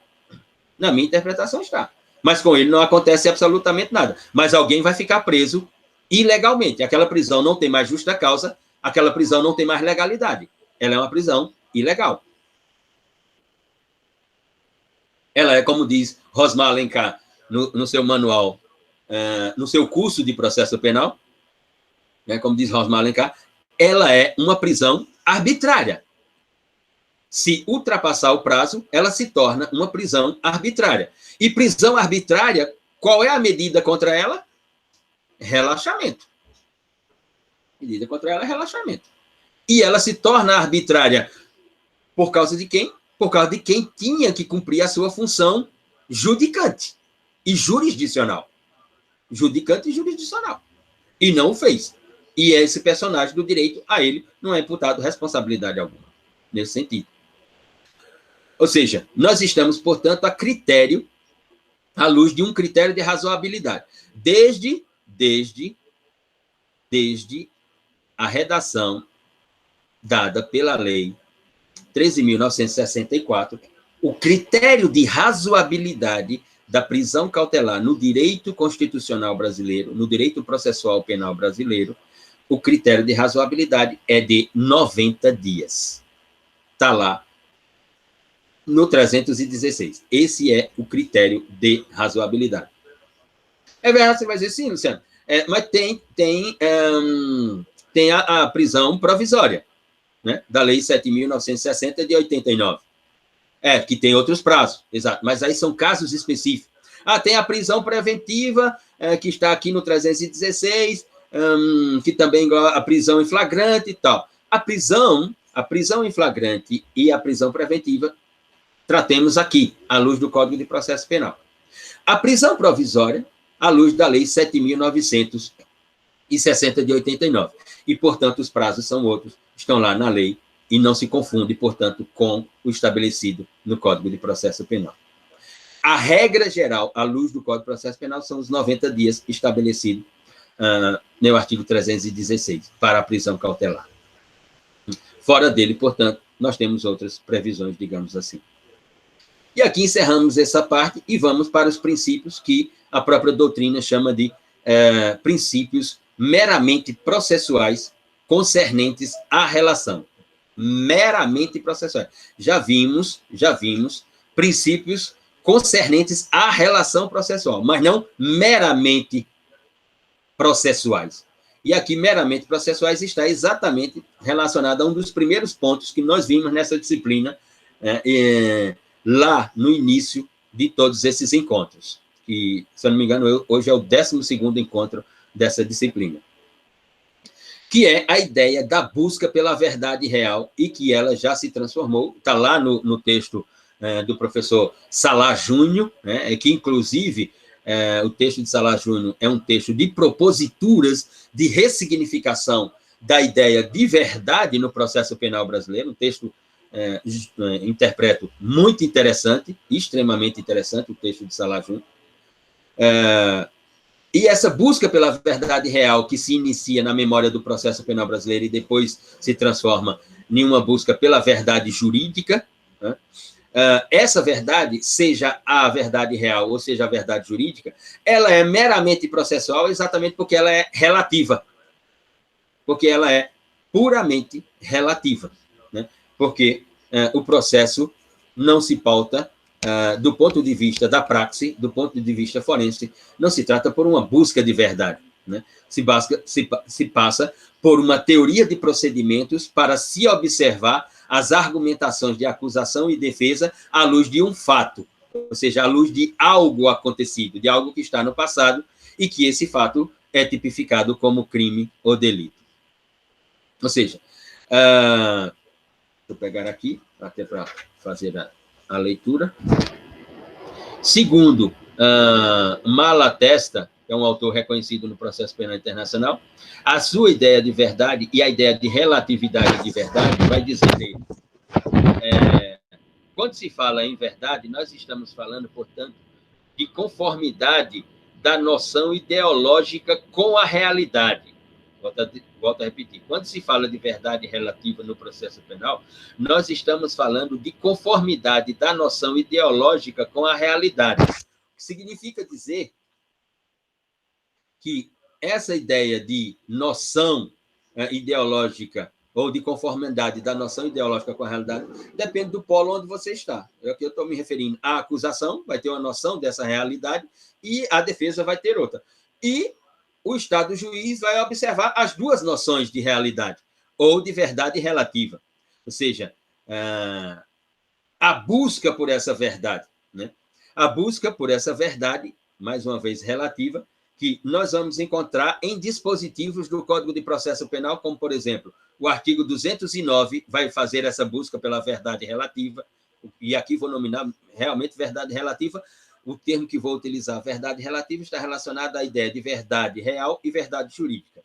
Na minha interpretação está. Mas com ele não acontece absolutamente nada. Mas alguém vai ficar preso ilegalmente. Aquela prisão não tem mais justa causa, aquela prisão não tem mais legalidade. Ela é uma prisão ilegal. Ela é, como diz Rosmar Alencar no seu manual, no seu curso de processo penal, né, como diz Rosmar Alencar, ela é uma prisão arbitrária. Se ultrapassar o prazo, ela se torna uma prisão arbitrária. E prisão arbitrária, qual é a medida contra ela? Relaxamento. Medida contra ela é relaxamento. E ela se torna arbitrária por causa de quem? Por causa de quem tinha que cumprir a sua função judicante e jurisdicional. Judicante e jurisdicional. E não o fez. E esse personagem do direito, a ele não é imputado responsabilidade alguma, nesse sentido. Ou seja, nós estamos, portanto, à luz de um critério de razoabilidade. Desde a redação dada pela Lei 13.964, o critério de razoabilidade da prisão cautelar no direito constitucional brasileiro, no direito processual penal brasileiro, o critério de razoabilidade é de 90 dias. Está lá no 316. Esse é o critério de razoabilidade. É verdade, você vai dizer sim, Luciano, mas tem a prisão provisória, né, da Lei 7.960 de 89. Que tem outros prazos, exato, mas aí são casos específicos. Tem a prisão preventiva, que está aqui no 316, que também igual a prisão em flagrante e tal. A prisão em flagrante e a prisão preventiva tratemos aqui, à luz do Código de Processo Penal. A prisão provisória, à luz da Lei 7.960 de 89. E, portanto, os prazos são outros, estão lá na lei e não se confunde, portanto, com o estabelecido no Código de Processo Penal. A regra geral, à luz do Código de Processo Penal, são os 90 dias estabelecidos no artigo 316, para a prisão cautelar. Fora dele, portanto, nós temos outras previsões, digamos assim. E aqui encerramos essa parte e vamos para os princípios que a própria doutrina chama de princípios meramente processuais concernentes à relação. Meramente processuais. Já vimos princípios concernentes à relação processual, mas não meramente processuais. E aqui, meramente processuais, está exatamente relacionado a um dos primeiros pontos que nós vimos nessa disciplina, lá no início de todos esses encontros. Que, se eu não me engano, hoje é o 12º encontro dessa disciplina. Que é a ideia da busca pela verdade real e que ela já se transformou, está lá no texto do professor Salah Júnior, né, que, inclusive, o texto de Salah Júnior é um texto de proposituras de ressignificação da ideia de verdade no processo penal brasileiro, um texto, interpreto, muito interessante, extremamente interessante, o texto de Salah Júnior. E essa busca pela verdade real que se inicia na memória do processo penal brasileiro e depois se transforma em uma busca pela verdade jurídica, né? Essa verdade, seja a verdade real ou seja a verdade jurídica, ela é meramente processual exatamente porque ela é relativa. Porque ela é puramente relativa, né? Porque o processo não se pauta do ponto de vista da praxe, do ponto de vista forense, não se trata por uma busca de verdade, né? Se passa por uma teoria de procedimentos para se observar as argumentações de acusação e defesa à luz de um fato, ou seja, à luz de algo acontecido, de algo que está no passado e que esse fato é tipificado como crime ou delito. Ou seja, deixa eu pegar aqui, até para fazer a leitura. Segundo Malatesta, que é um autor reconhecido no processo penal internacional, a sua ideia de verdade e a ideia de relatividade de verdade vai dizer dele. Quando se fala em verdade, nós estamos falando, portanto, de conformidade da noção ideológica com a realidade. Volto a repetir. Quando se fala de verdade relativa no processo penal, nós estamos falando de conformidade da noção ideológica com a realidade. O que significa dizer que essa ideia de noção ideológica ou de conformidade da noção ideológica com a realidade depende do polo onde você está. Aqui eu estou me referindo à acusação, vai ter uma noção dessa realidade, e a defesa vai ter outra. E o Estado juiz vai observar as duas noções de realidade, ou de verdade relativa. Ou seja, a busca por essa verdade, né? A busca por essa verdade, mais uma vez relativa, que nós vamos encontrar em dispositivos do Código de Processo Penal, como, por exemplo, o artigo 209 vai fazer essa busca pela verdade relativa, e aqui vou nominar realmente verdade relativa. O termo que vou utilizar, verdade relativa, está relacionado à ideia de verdade real e verdade jurídica.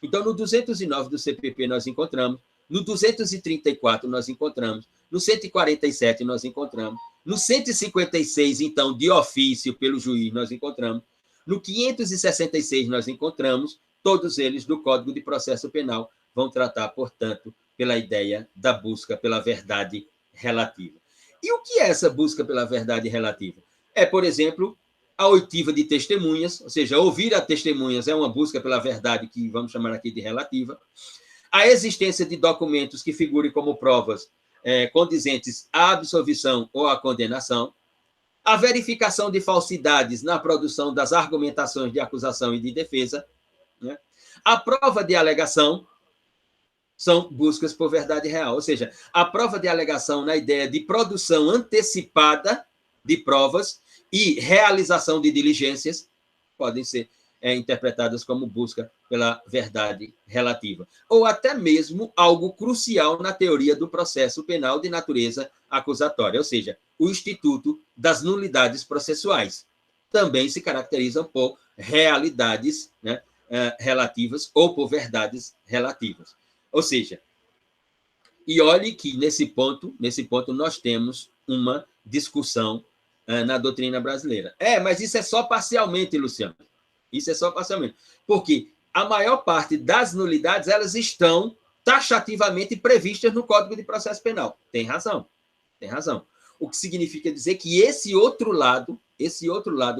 Então, no 209 do CPP nós encontramos, no 234 nós encontramos, no 147 nós encontramos, no 156, então, de ofício pelo juiz, nós encontramos, no 566 nós encontramos, todos eles do Código de Processo Penal vão tratar, portanto, pela ideia da busca pela verdade relativa. E o que é essa busca pela verdade relativa? É, por exemplo, a oitiva de testemunhas, ou seja, ouvir a testemunhas é uma busca pela verdade que vamos chamar aqui de relativa. A existência de documentos que figurem como provas condizentes à absolvição ou à condenação. A verificação de falsidades na produção das argumentações de acusação e de defesa, né? A prova de alegação são buscas por verdade real, ou seja, a prova de alegação na ideia de produção antecipada de provas e realização de diligências podem ser interpretadas como busca pela verdade relativa. Ou até mesmo algo crucial na teoria do processo penal de natureza acusatória, ou seja, o instituto das nulidades processuais. Também se caracterizam por realidades, né, relativas ou por verdades relativas. Ou seja, e olhe que nesse ponto nós temos uma discussão na doutrina brasileira. Mas isso é só parcialmente, Luciano. Isso é só parcialmente. Porque a maior parte das nulidades, elas estão taxativamente previstas no Código de Processo Penal. Tem razão. O que significa dizer que esse outro lado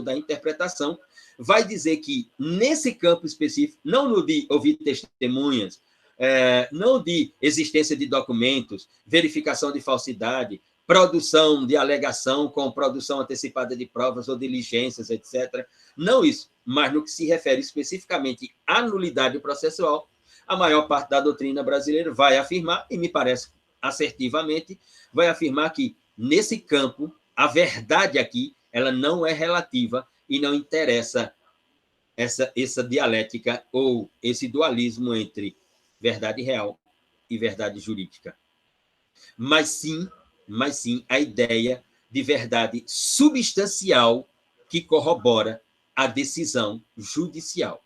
da interpretação vai dizer que, nesse campo específico, não no de ouvir testemunhas, não de existência de documentos, verificação de falsidade, produção de alegação com produção antecipada de provas ou diligências, etc. Não isso, mas no que se refere especificamente à nulidade processual, a maior parte da doutrina brasileira vai afirmar, e me parece assertivamente, vai afirmar que, nesse campo, a verdade aqui ela não é relativa e não interessa essa dialética ou esse dualismo entre verdade real e verdade jurídica. Mas sim a ideia de verdade substancial que corrobora a decisão judicial.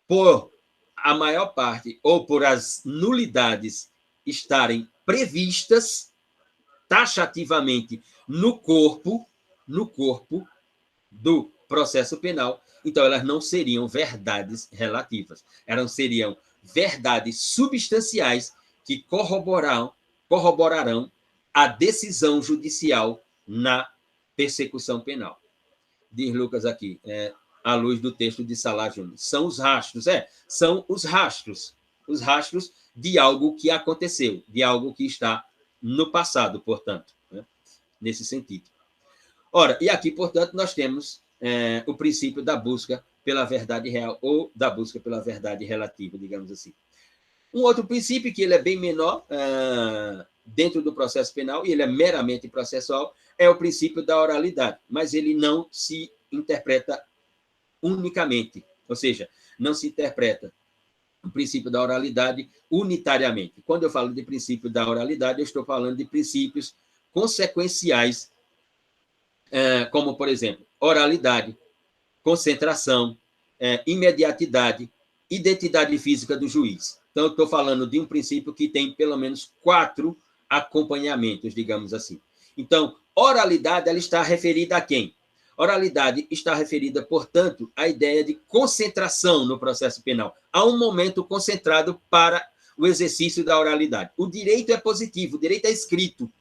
Por a maior parte, ou por as nulidades estarem previstas taxativamente no corpo do processo penal, então elas não seriam verdades relativas, elas seriam verdades substanciais que corroborarão a decisão judicial na persecução penal. Diz Lucas aqui, à luz do texto de Salah Júnior. São os rastros, são os rastros de algo que aconteceu, de algo que está no passado, portanto, né? Nesse sentido. Ora, e aqui, portanto, nós temos o princípio da busca pela verdade real ou da busca pela verdade relativa, digamos assim. Um outro princípio, que ele é bem menor dentro do processo penal, e ele é meramente processual, é o princípio da oralidade, mas ele não se interpreta unicamente, ou seja, não se interpreta o princípio da oralidade unitariamente. Quando eu falo de princípio da oralidade, eu estou falando de princípios consequenciais, como, por exemplo, oralidade, concentração, imediatidade, identidade física do juiz. Então, eu estou falando de um princípio que tem pelo menos 4 acompanhamentos, digamos assim. Então, oralidade, ela está referida a quem? Oralidade está referida, portanto, à ideia de concentração no processo penal. Há um momento concentrado para o exercício da oralidade. O direito é positivo, o direito é escrito,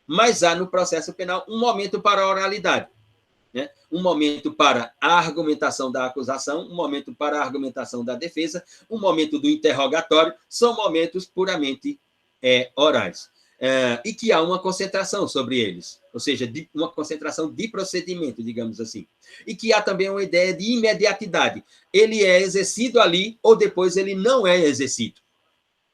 mas há no processo penal um momento para a oralidade, né? Um momento para a argumentação da acusação, um momento para a argumentação da defesa, um momento do interrogatório, são momentos puramente orais. E que há uma concentração sobre eles, ou seja, uma concentração de procedimento, digamos assim. E que há também uma ideia de imediatidade. Ele é exercido ali ou depois ele não é exercido.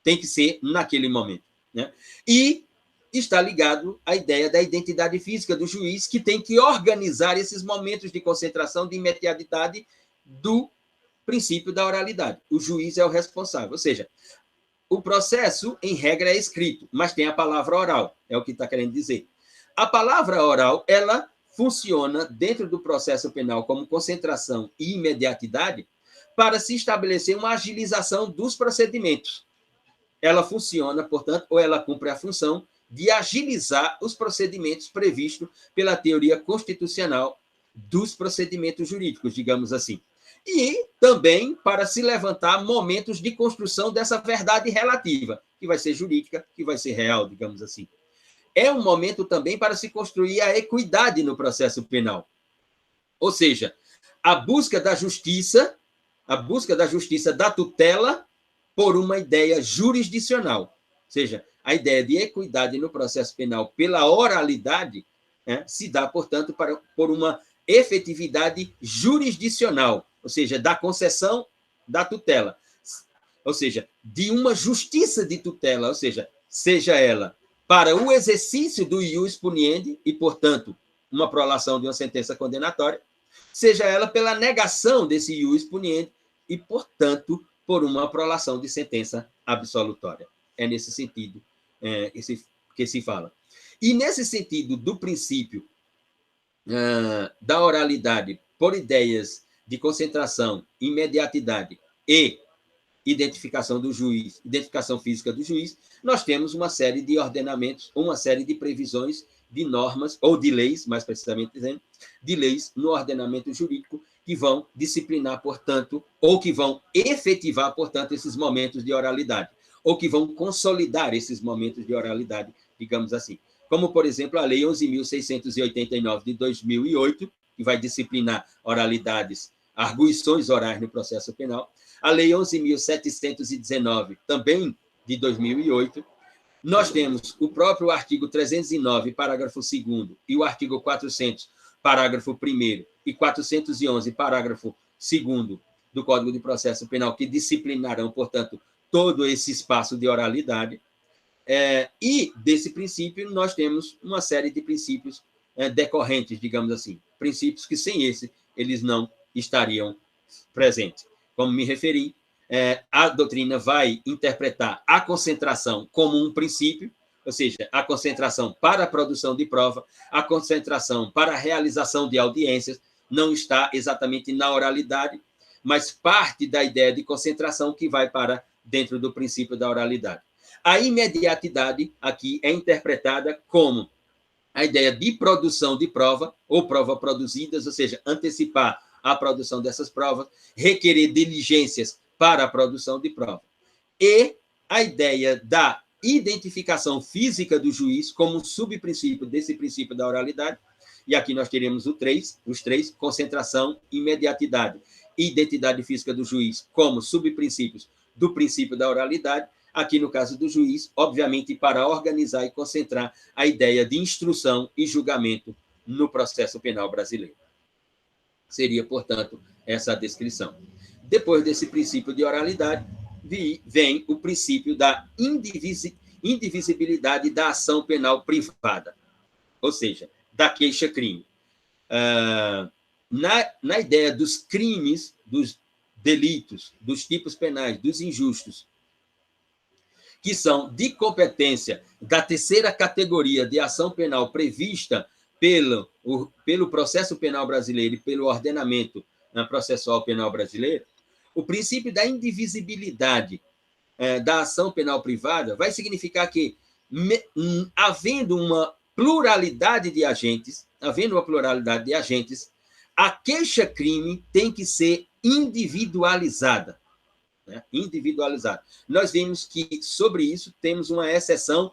Tem que ser naquele momento, né? E está ligado à ideia da identidade física do juiz, que tem que organizar esses momentos de concentração, de imediatidade do princípio da oralidade. O juiz é o responsável, ou seja, o processo, em regra, é escrito, mas tem a palavra oral, é o que está querendo dizer. A palavra oral, ela funciona dentro do processo penal como concentração e imediatidade para se estabelecer uma agilização dos procedimentos. Ela funciona, portanto, ou ela cumpre a função de agilizar os procedimentos previstos pela teoria constitucional dos procedimentos jurídicos, digamos assim. E também para se levantar momentos de construção dessa verdade relativa, que vai ser jurídica, que vai ser real, digamos assim. É um momento também para se construir a equidade no processo penal. Ou seja, a busca da justiça da tutela por uma ideia jurisdicional. Ou seja, a ideia de equidade no processo penal pela oralidade se dá, portanto, por uma efetividade jurisdicional, ou seja, da concessão da tutela, ou seja, de uma justiça de tutela, ou seja ela para o exercício do ius puniendi e, portanto, uma prolação de uma sentença condenatória, seja ela pela negação desse ius puniendi e, portanto, por uma prolação de sentença absolutória. É nesse sentido que se fala. E nesse sentido do princípio da oralidade por ideias de concentração, imediatidade e identificação do juiz, identificação física do juiz, nós temos uma série de ordenamentos, uma série de previsões de normas, ou de leis, mais precisamente dizendo, de leis no ordenamento jurídico que vão disciplinar, portanto, ou que vão efetivar, portanto, esses momentos de oralidade, ou que vão consolidar esses momentos de oralidade, digamos assim. Como, por exemplo, a Lei 11.689 de 2008, que vai disciplinar oralidades, arguições orais no processo penal. A Lei 11.719, também de 2008. Nós temos o próprio artigo 309, parágrafo 2º, e o artigo 400, parágrafo 1º, e 411, parágrafo 2º do Código de Processo Penal, que disciplinarão, portanto, todo esse espaço de oralidade. E desse princípio, nós temos uma série de princípios decorrentes, digamos assim, princípios que sem esse eles não estariam presentes. Como me referi, a doutrina vai interpretar a concentração como um princípio, ou seja, a concentração para a produção de prova, a concentração para a realização de audiências, não está exatamente na oralidade, mas parte da ideia de concentração que vai para dentro do princípio da oralidade. A imediatidade aqui é interpretada como a ideia de produção de prova, ou prova produzidas, ou seja, antecipar a produção dessas provas, requerer diligências para a produção de prova. E a ideia da identificação física do juiz como subprincípio desse princípio da oralidade, e aqui nós teremos os três, concentração, imediatidade, identidade física do juiz como subprincípios do princípio da oralidade, aqui no caso do juiz, obviamente, para organizar e concentrar a ideia de instrução e julgamento no processo penal brasileiro. Seria, portanto, essa a descrição. Depois desse princípio de oralidade, vem o princípio da indivisibilidade da ação penal privada, ou seja, da queixa-crime. Na ideia dos crimes, dos delitos, dos tipos penais, dos injustos, que são de competência da terceira categoria de ação penal prevista pelo processo penal brasileiro e pelo ordenamento processual penal brasileiro, o princípio da indivisibilidade da ação penal privada vai significar que, havendo uma pluralidade de agentes, a queixa-crime tem que ser individualizada. Individualizada. Nós vimos que, sobre isso, temos uma exceção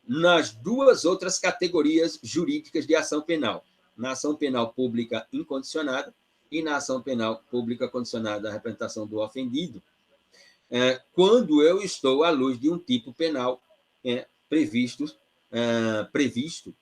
nas duas outras categorias jurídicas de ação penal, na ação penal pública incondicionada e na ação penal pública condicionada à representação do ofendido, quando eu estou à luz de um tipo penal previsto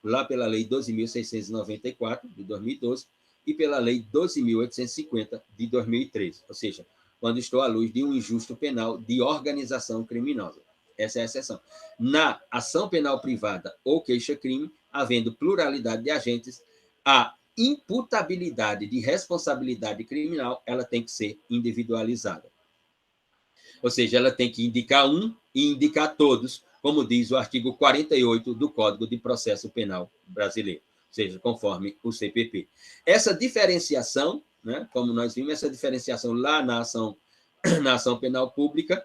lá pela Lei 12.694, de 2012, e pela Lei 12.850, de 2013, ou seja, quando estou à luz de um injusto penal de organização criminosa. Essa é a exceção. Na ação penal privada ou queixa-crime, havendo pluralidade de agentes, a imputabilidade de responsabilidade criminal ela tem que ser individualizada. Ou seja, ela tem que indicar um e indicar todos, como diz o artigo 48 do Código de Processo Penal brasileiro, ou seja, conforme o CPP. Essa diferenciação, como nós vimos, essa diferenciação lá na ação penal pública,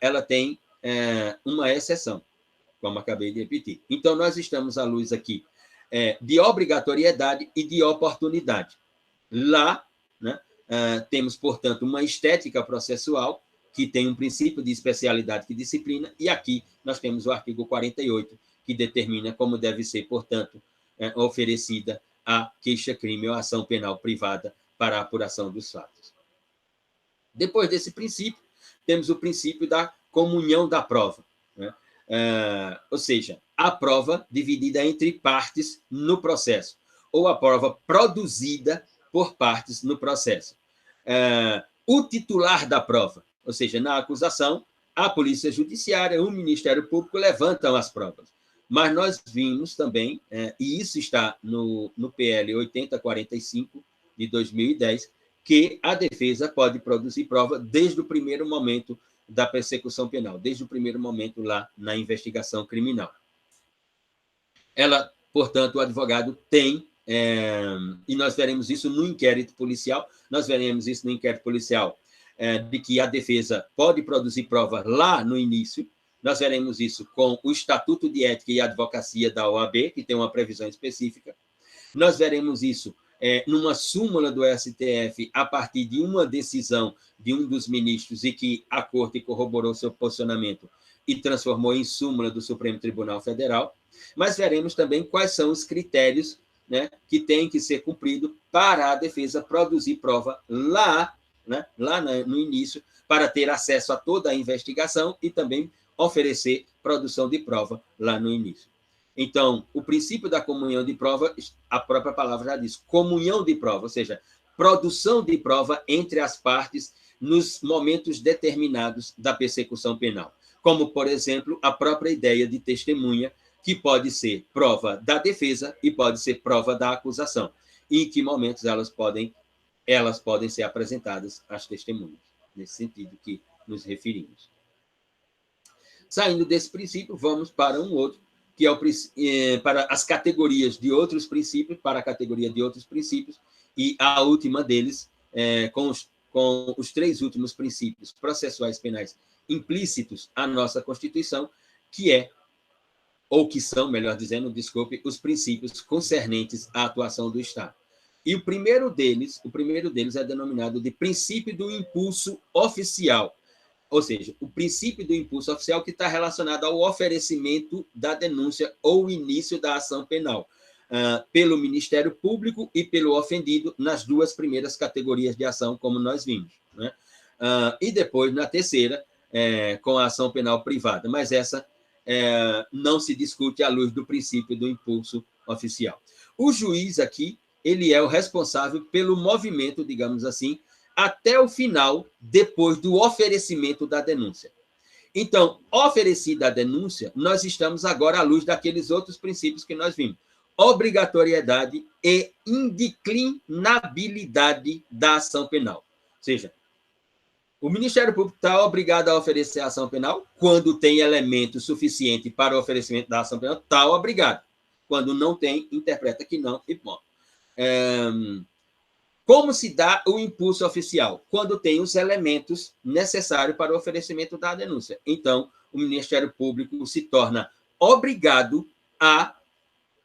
ela tem uma exceção, como acabei de repetir. Então, nós estamos à luz aqui de obrigatoriedade e de oportunidade. Lá, temos, portanto, uma estética processual que tem um princípio de especialidade que disciplina, e aqui nós temos o artigo 48, que determina como deve ser, portanto, oferecida a queixa-crime ou ação penal privada para a apuração dos fatos. Depois desse princípio, temos o princípio da comunhão da prova, ou seja, a prova dividida entre partes no processo, ou a prova produzida por partes no processo. O titular da prova, ou seja, na acusação, a Polícia Judiciária, o Ministério Público levantam as provas. Mas nós vimos também, e isso está no PL 8045 de 2010, que a defesa pode produzir prova desde o primeiro momento da persecução penal, desde o primeiro momento lá na investigação criminal. Ela, portanto, o advogado tem, e nós veremos isso no inquérito policial, de que a defesa pode produzir prova lá no início. Nós veremos isso com o Estatuto de Ética e Advocacia da OAB, que tem uma previsão específica. Nós veremos isso numa súmula do STF, a partir de uma decisão de um dos ministros, e que a Corte corroborou seu posicionamento e transformou em súmula do Supremo Tribunal Federal. Mas veremos também quais são os critérios que têm que ser cumpridos para a defesa produzir prova lá no início, para ter acesso a toda a investigação e também oferecer produção de prova lá no início. Então, o princípio da comunhão de prova, a própria palavra já diz, comunhão de prova, ou seja, produção de prova entre as partes nos momentos determinados da persecução penal, como, por exemplo, a própria ideia de testemunha, que pode ser prova da defesa e pode ser prova da acusação, e em que momentos elas podem ser apresentadas às testemunhas, nesse sentido que nos referimos. Saindo desse princípio, vamos para um outro, que é para as categorias de outros princípios, para a categoria de outros princípios, e a última deles, com os três últimos princípios processuais penais implícitos à nossa Constituição, que é ou que são, melhor dizendo, desculpe, os princípios concernentes à atuação do Estado. E o primeiro deles é denominado de princípio do impulso oficial, ou seja, o princípio do impulso oficial que está relacionado ao oferecimento da denúncia ou início da ação penal, pelo Ministério Público e pelo ofendido, nas duas primeiras categorias de ação, como nós vimos, né? E depois, na terceira, com a ação penal privada, mas essa não se discute à luz do princípio do impulso oficial. O juiz aqui, ele é o responsável pelo movimento, digamos assim, até o final, depois do oferecimento da denúncia. Então, oferecida a denúncia, nós estamos agora à luz daqueles outros princípios que nós vimos. Obrigatoriedade e indeclinabilidade da ação penal. Ou seja, o Ministério Público está obrigado a oferecer a ação penal quando tem elemento suficiente para o oferecimento da ação penal, está obrigado. Quando não tem, interpreta que não e bom. Como se dá o impulso oficial? Quando tem os elementos necessários para o oferecimento da denúncia. Então, o Ministério Público se torna obrigado a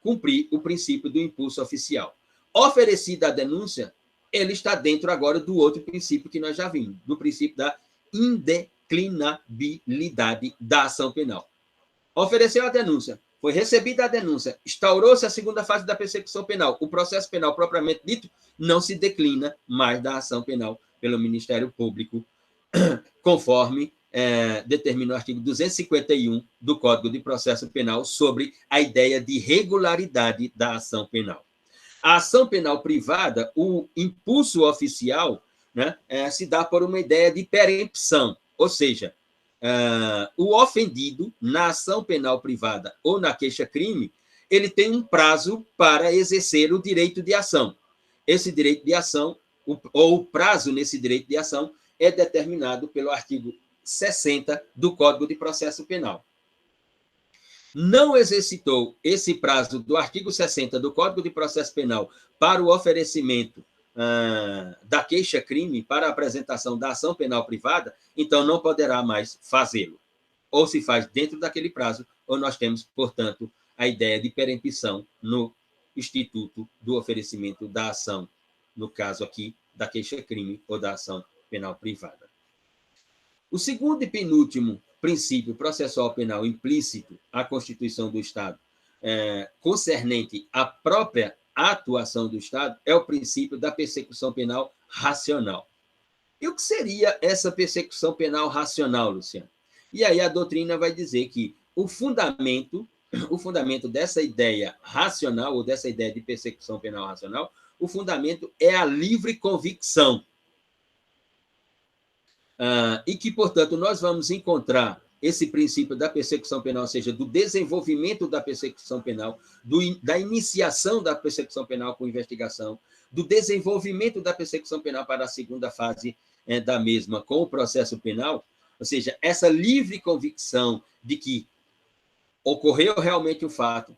cumprir o princípio do impulso oficial. Oferecida a denúncia, ele está dentro agora do outro princípio que nós já vimos, do princípio da indeclinabilidade da ação penal. Ofereceu a denúncia, foi recebida a denúncia, instaurou-se a segunda fase da persecução penal, o processo penal propriamente dito não se declina mais da ação penal pelo Ministério Público, conforme determina o artigo 251 do Código de Processo Penal sobre a ideia de regularidade da ação penal. A ação penal privada, o impulso oficial, né, se dá por uma ideia de perempção, ou seja, o ofendido, na ação penal privada ou na queixa-crime, ele tem um prazo para exercer o direito de ação. Esse direito de ação, ou o prazo nesse direito de ação, é determinado pelo artigo 60 do Código de Processo Penal. Não exercitou esse prazo do artigo 60 do Código de Processo Penal para o oferecimento da queixa-crime, para a apresentação da ação penal privada, então não poderá mais fazê-lo. Ou se faz dentro daquele prazo, ou nós temos, portanto, a ideia de perempção no instituto do oferecimento da ação, no caso aqui, da queixa-crime ou da ação penal privada. O segundo e penúltimo princípio processual penal implícito à Constituição do Estado, concernente à própria atuação do Estado, é o princípio da persecução penal racional. E o que seria essa persecução penal racional, Luciano? E aí a doutrina vai dizer que o fundamento dessa ideia racional, ou dessa ideia de persecução penal racional, o fundamento é a livre convicção. E que, portanto, nós vamos encontrar esse princípio da persecução penal, ou seja, do desenvolvimento da persecução penal, da iniciação da persecução penal com investigação, do desenvolvimento da persecução penal para a segunda fase da mesma com o processo penal, ou seja, essa livre convicção de que ocorreu realmente o fato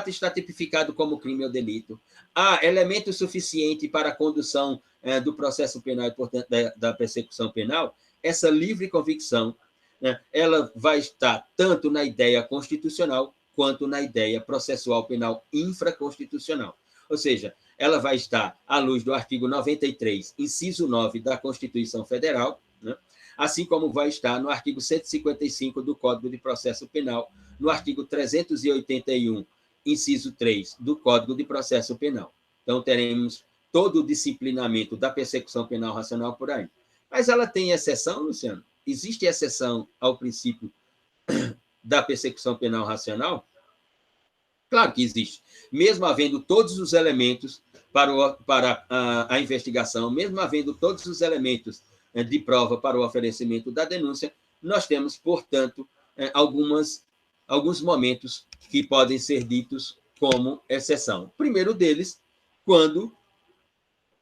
está tipificado como crime ou delito, há elemento suficiente para a condução do processo penal e, portanto, da persecução penal, essa livre convicção, né, ela vai estar tanto na ideia constitucional quanto na ideia processual penal infraconstitucional. Ou seja, ela vai estar à luz do artigo 93, inciso 9 da Constituição Federal, né, assim como vai estar no artigo 155 do Código de Processo Penal, no artigo 381, inciso 3 do Código de Processo Penal. Então, teremos todo o disciplinamento da persecução penal racional por aí. Mas ela tem exceção, Luciano? Existe exceção ao princípio da persecução penal racional? Claro que existe. Mesmo havendo todos os elementos para a investigação, mesmo havendo todos os elementos de prova para o oferecimento da denúncia, nós temos, portanto, alguns momentos que podem ser ditos como exceção. O primeiro deles, quando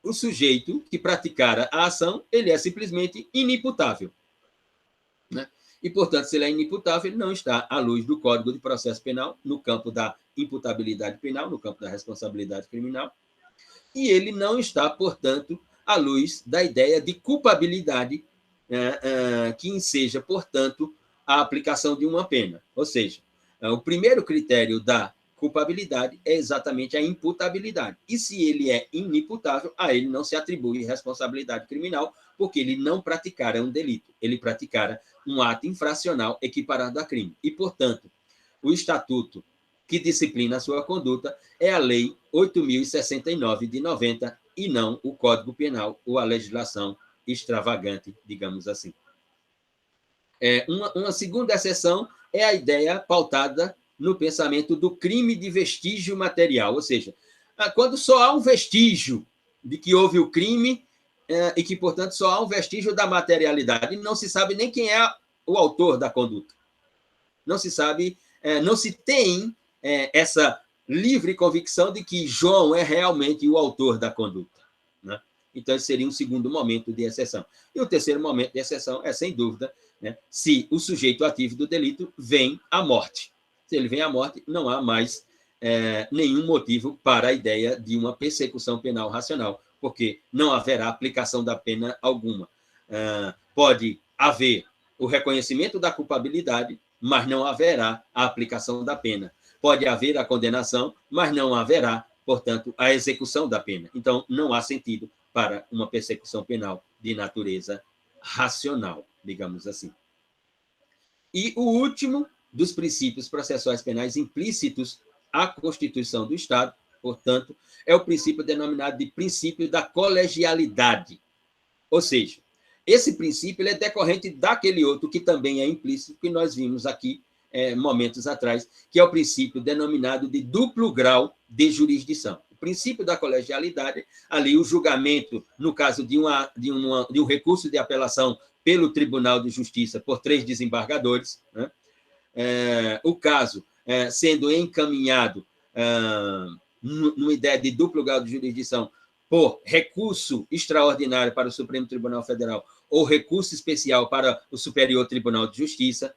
o sujeito que praticara a ação, ele é simplesmente inimputável, né? E, portanto, se ele é inimputável, ele não está à luz do Código de Processo Penal, no campo da imputabilidade penal, no campo da responsabilidade criminal, e ele não está, portanto, à luz da ideia de culpabilidade que enseja, portanto, a aplicação de uma pena. Ou seja, O primeiro critério da culpabilidade é exatamente a imputabilidade. E se ele é inimputável, a ele não se atribui responsabilidade criminal, porque ele não praticara um delito, ele praticara um ato infracional equiparado a crime. E, portanto, o estatuto que disciplina a sua conduta é a Lei 8.069 de 90 e não o Código Penal ou a legislação extravagante, digamos assim. Uma segunda exceção é a ideia pautada no pensamento do crime de vestígio material, ou seja, quando só há um vestígio de que houve o crime e que, portanto, só há um vestígio da materialidade, e não se sabe nem quem é o autor da conduta. Não se sabe, não se tem essa livre convicção de que João é realmente o autor da conduta, né? Então, esse seria um segundo momento de exceção. E o terceiro momento de exceção é, sem dúvida, né, se o sujeito ativo do delito vem à morte. Se ele vem à morte, não há mais nenhum motivo para a ideia de uma persecução penal racional, porque não haverá aplicação da pena alguma. Pode haver o reconhecimento da culpabilidade, mas não haverá a aplicação da pena. Pode haver a condenação, mas não haverá, portanto, a execução da pena. Então, não há sentido para uma persecução penal de natureza racional, digamos assim. E o último dos princípios processuais penais implícitos à Constituição do Estado, portanto, é o princípio denominado de princípio da colegialidade. Ou seja, esse princípio ele é decorrente daquele outro que também é implícito, que nós vimos aqui momentos atrás, que é o princípio denominado de duplo grau de jurisdição. O princípio da colegialidade, ali o julgamento, no caso de um recurso de apelação pelo Tribunal de Justiça por 3 desembargadores, né? O caso sendo encaminhado numa ideia de duplo grau de jurisdição por recurso extraordinário para o Supremo Tribunal Federal ou recurso especial para o Superior Tribunal de Justiça.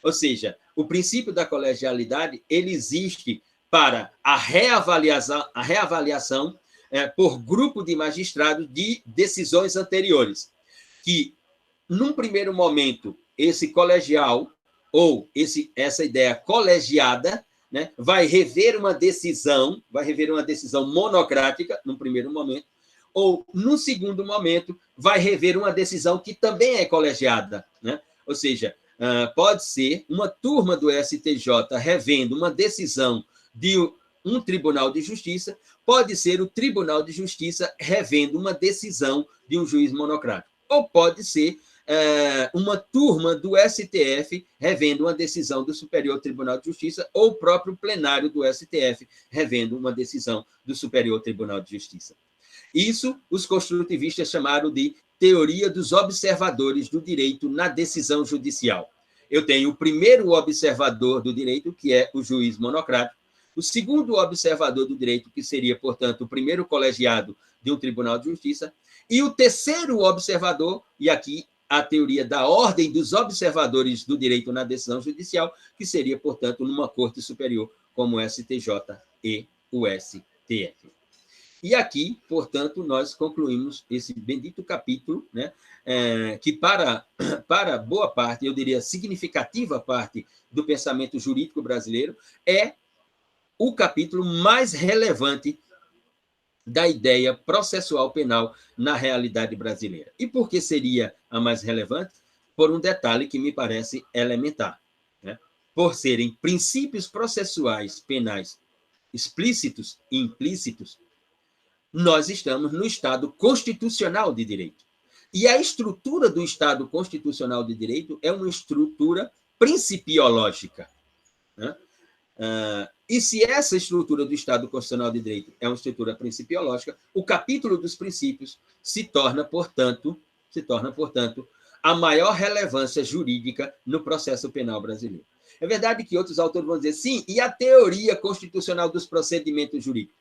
Ou seja, o princípio da colegialidade ele existe para a reavaliação por grupo de magistrados de decisões anteriores, que, num primeiro momento, esse colegial ou essa ideia colegiada, né, vai rever uma decisão monocrática, num primeiro momento, ou, no segundo momento, vai rever uma decisão que também é colegiada, né? Ou seja, pode ser uma turma do STJ revendo uma decisão de um tribunal de justiça, pode ser o Tribunal de Justiça revendo uma decisão de um juiz monocrático, ou pode ser uma turma do STF revendo uma decisão do Superior Tribunal de Justiça, ou o próprio plenário do STF revendo uma decisão do Superior Tribunal de Justiça. Isso os construtivistas chamaram de teoria dos observadores do direito na decisão judicial. Eu tenho o primeiro observador do direito, que é o juiz monocrático, o segundo observador do direito, que seria, portanto, o primeiro colegiado de um tribunal de justiça, e o terceiro observador, e aqui a teoria da ordem dos observadores do direito na decisão judicial, que seria, portanto, numa corte superior como o STJ e o STF. E aqui, portanto, nós concluímos esse bendito capítulo, né, que para boa parte, eu diria significativa parte do pensamento jurídico brasileiro, é o capítulo mais relevante da ideia processual penal na realidade brasileira. E por que seria a mais relevante? Por um detalhe que me parece elementar, né? Por serem princípios processuais penais explícitos e implícitos, nós estamos no Estado constitucional de direito. E a estrutura do Estado constitucional de direito é uma estrutura principiológica, né? E se essa estrutura do Estado constitucional de direito é uma estrutura principiológica, o capítulo dos princípios se torna, portanto, a maior relevância jurídica no processo penal brasileiro. É verdade que outros autores vão dizer, sim, e a teoria constitucional dos procedimentos jurídicos?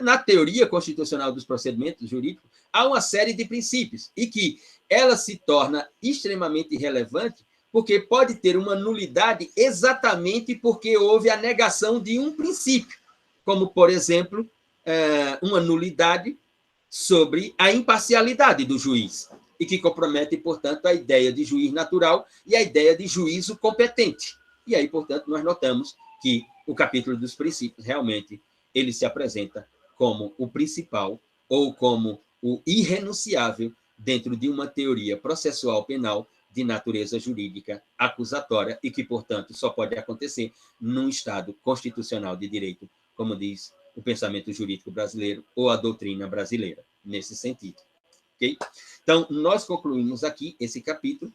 Na teoria constitucional dos procedimentos jurídicos, há uma série de princípios, e que ela se torna extremamente relevante porque pode ter uma nulidade exatamente porque houve a negação de um princípio, como, por exemplo, uma nulidade sobre a imparcialidade do juiz, e que compromete, portanto, a ideia de juiz natural e a ideia de juízo competente. E aí, portanto, nós notamos que o capítulo dos princípios realmente ele se apresenta como o principal ou como o irrenunciável dentro de uma teoria processual penal de natureza jurídica acusatória e que, portanto, só pode acontecer num Estado constitucional de direito, como diz o pensamento jurídico brasileiro ou a doutrina brasileira, nesse sentido. Okay? Então, nós concluímos aqui esse capítulo.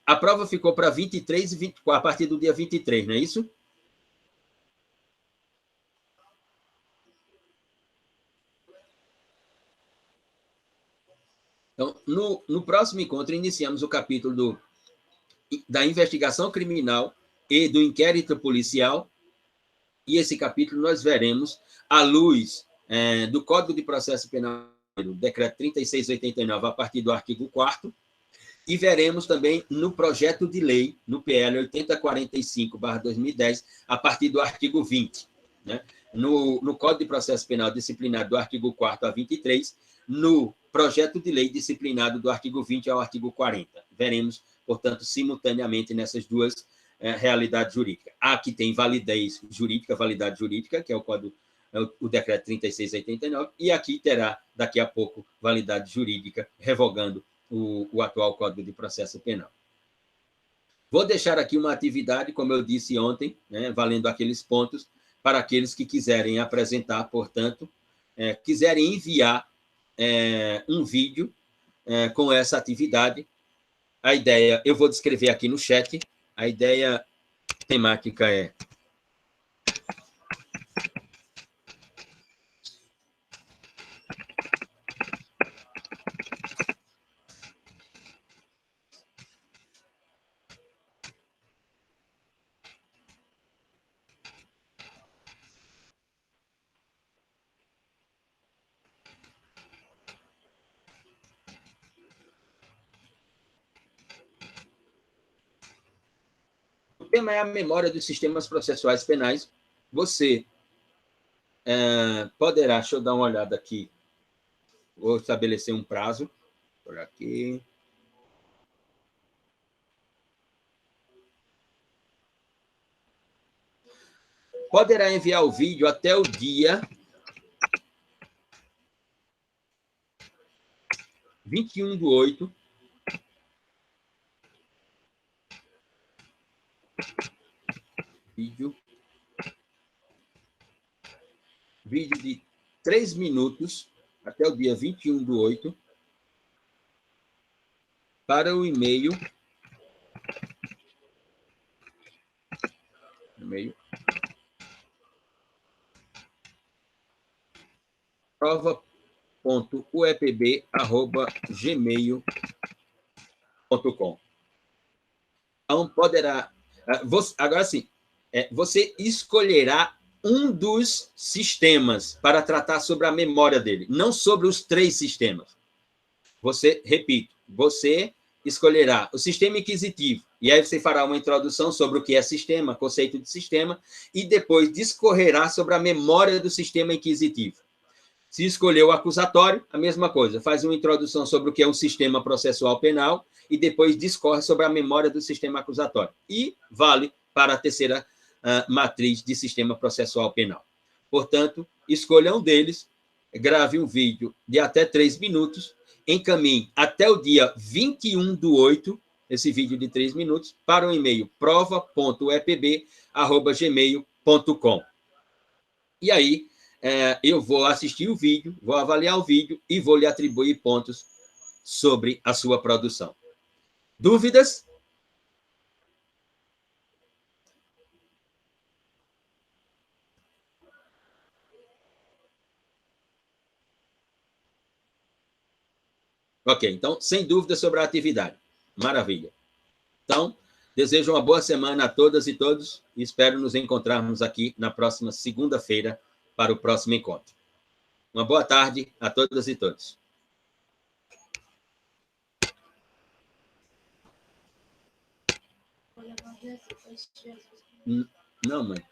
A prova ficou para 23 e 24, a partir do dia 23, não é isso? Então, no próximo encontro, iniciamos o capítulo da investigação criminal e do inquérito policial, e esse capítulo nós veremos à luz do Código de Processo Penal, do Decreto 3689, a partir do artigo 4º, e veremos também no projeto de lei, no PL 8045/2010, a partir do artigo 20, né? No Código de Processo Penal disciplinado do artigo 4º a 23, no projeto de lei disciplinado do artigo 20 ao artigo 40. Veremos, portanto, simultaneamente nessas duas realidades jurídicas. A que tem validez jurídica, validade jurídica, que é o Código, o Decreto 3689, e aqui terá, daqui a pouco, validade jurídica, revogando o atual Código de Processo Penal. Vou deixar aqui uma atividade, como eu disse ontem, né, valendo aqueles pontos, para aqueles que quiserem apresentar, portanto, quiserem enviar um vídeo com essa atividade. A ideia, eu vou descrever aqui no chat, a ideia temática é: o tema é a memória dos sistemas processuais penais. Você poderá, deixa eu dar uma olhada aqui, vou estabelecer um prazo, por aqui. Poderá enviar o vídeo até o dia 21/8. Vídeo de 3 minutos, até o dia 21/8, para o e-mail prova.uepb@gmail.com. Então, poderá... Agora sim, você escolherá um dos sistemas para tratar sobre a memória dele, não sobre os 3 sistemas. Repito, você escolherá o sistema inquisitivo, e aí você fará uma introdução sobre o que é sistema, conceito de sistema, e depois discorrerá sobre a memória do sistema inquisitivo. Se escolher o acusatório, a mesma coisa, faz uma introdução sobre o que é um sistema processual penal e depois discorre sobre a memória do sistema acusatório. E vale para a terceira matriz de sistema processual penal. Portanto, escolha um deles, grave um vídeo de até 3 minutos, encaminhe até o dia 21/8, esse vídeo de 3 minutos, para o e-mail prova.epb@gmail.com. E aí, eu vou assistir o vídeo, vou avaliar o vídeo e vou lhe atribuir pontos sobre a sua produção. Dúvidas? Ok, então, sem dúvida sobre a atividade. Maravilha. Então, desejo uma boa semana a todas e todos e espero nos encontrarmos aqui na próxima segunda-feira para o próximo encontro. Uma boa tarde a todas e todos. Não, mãe.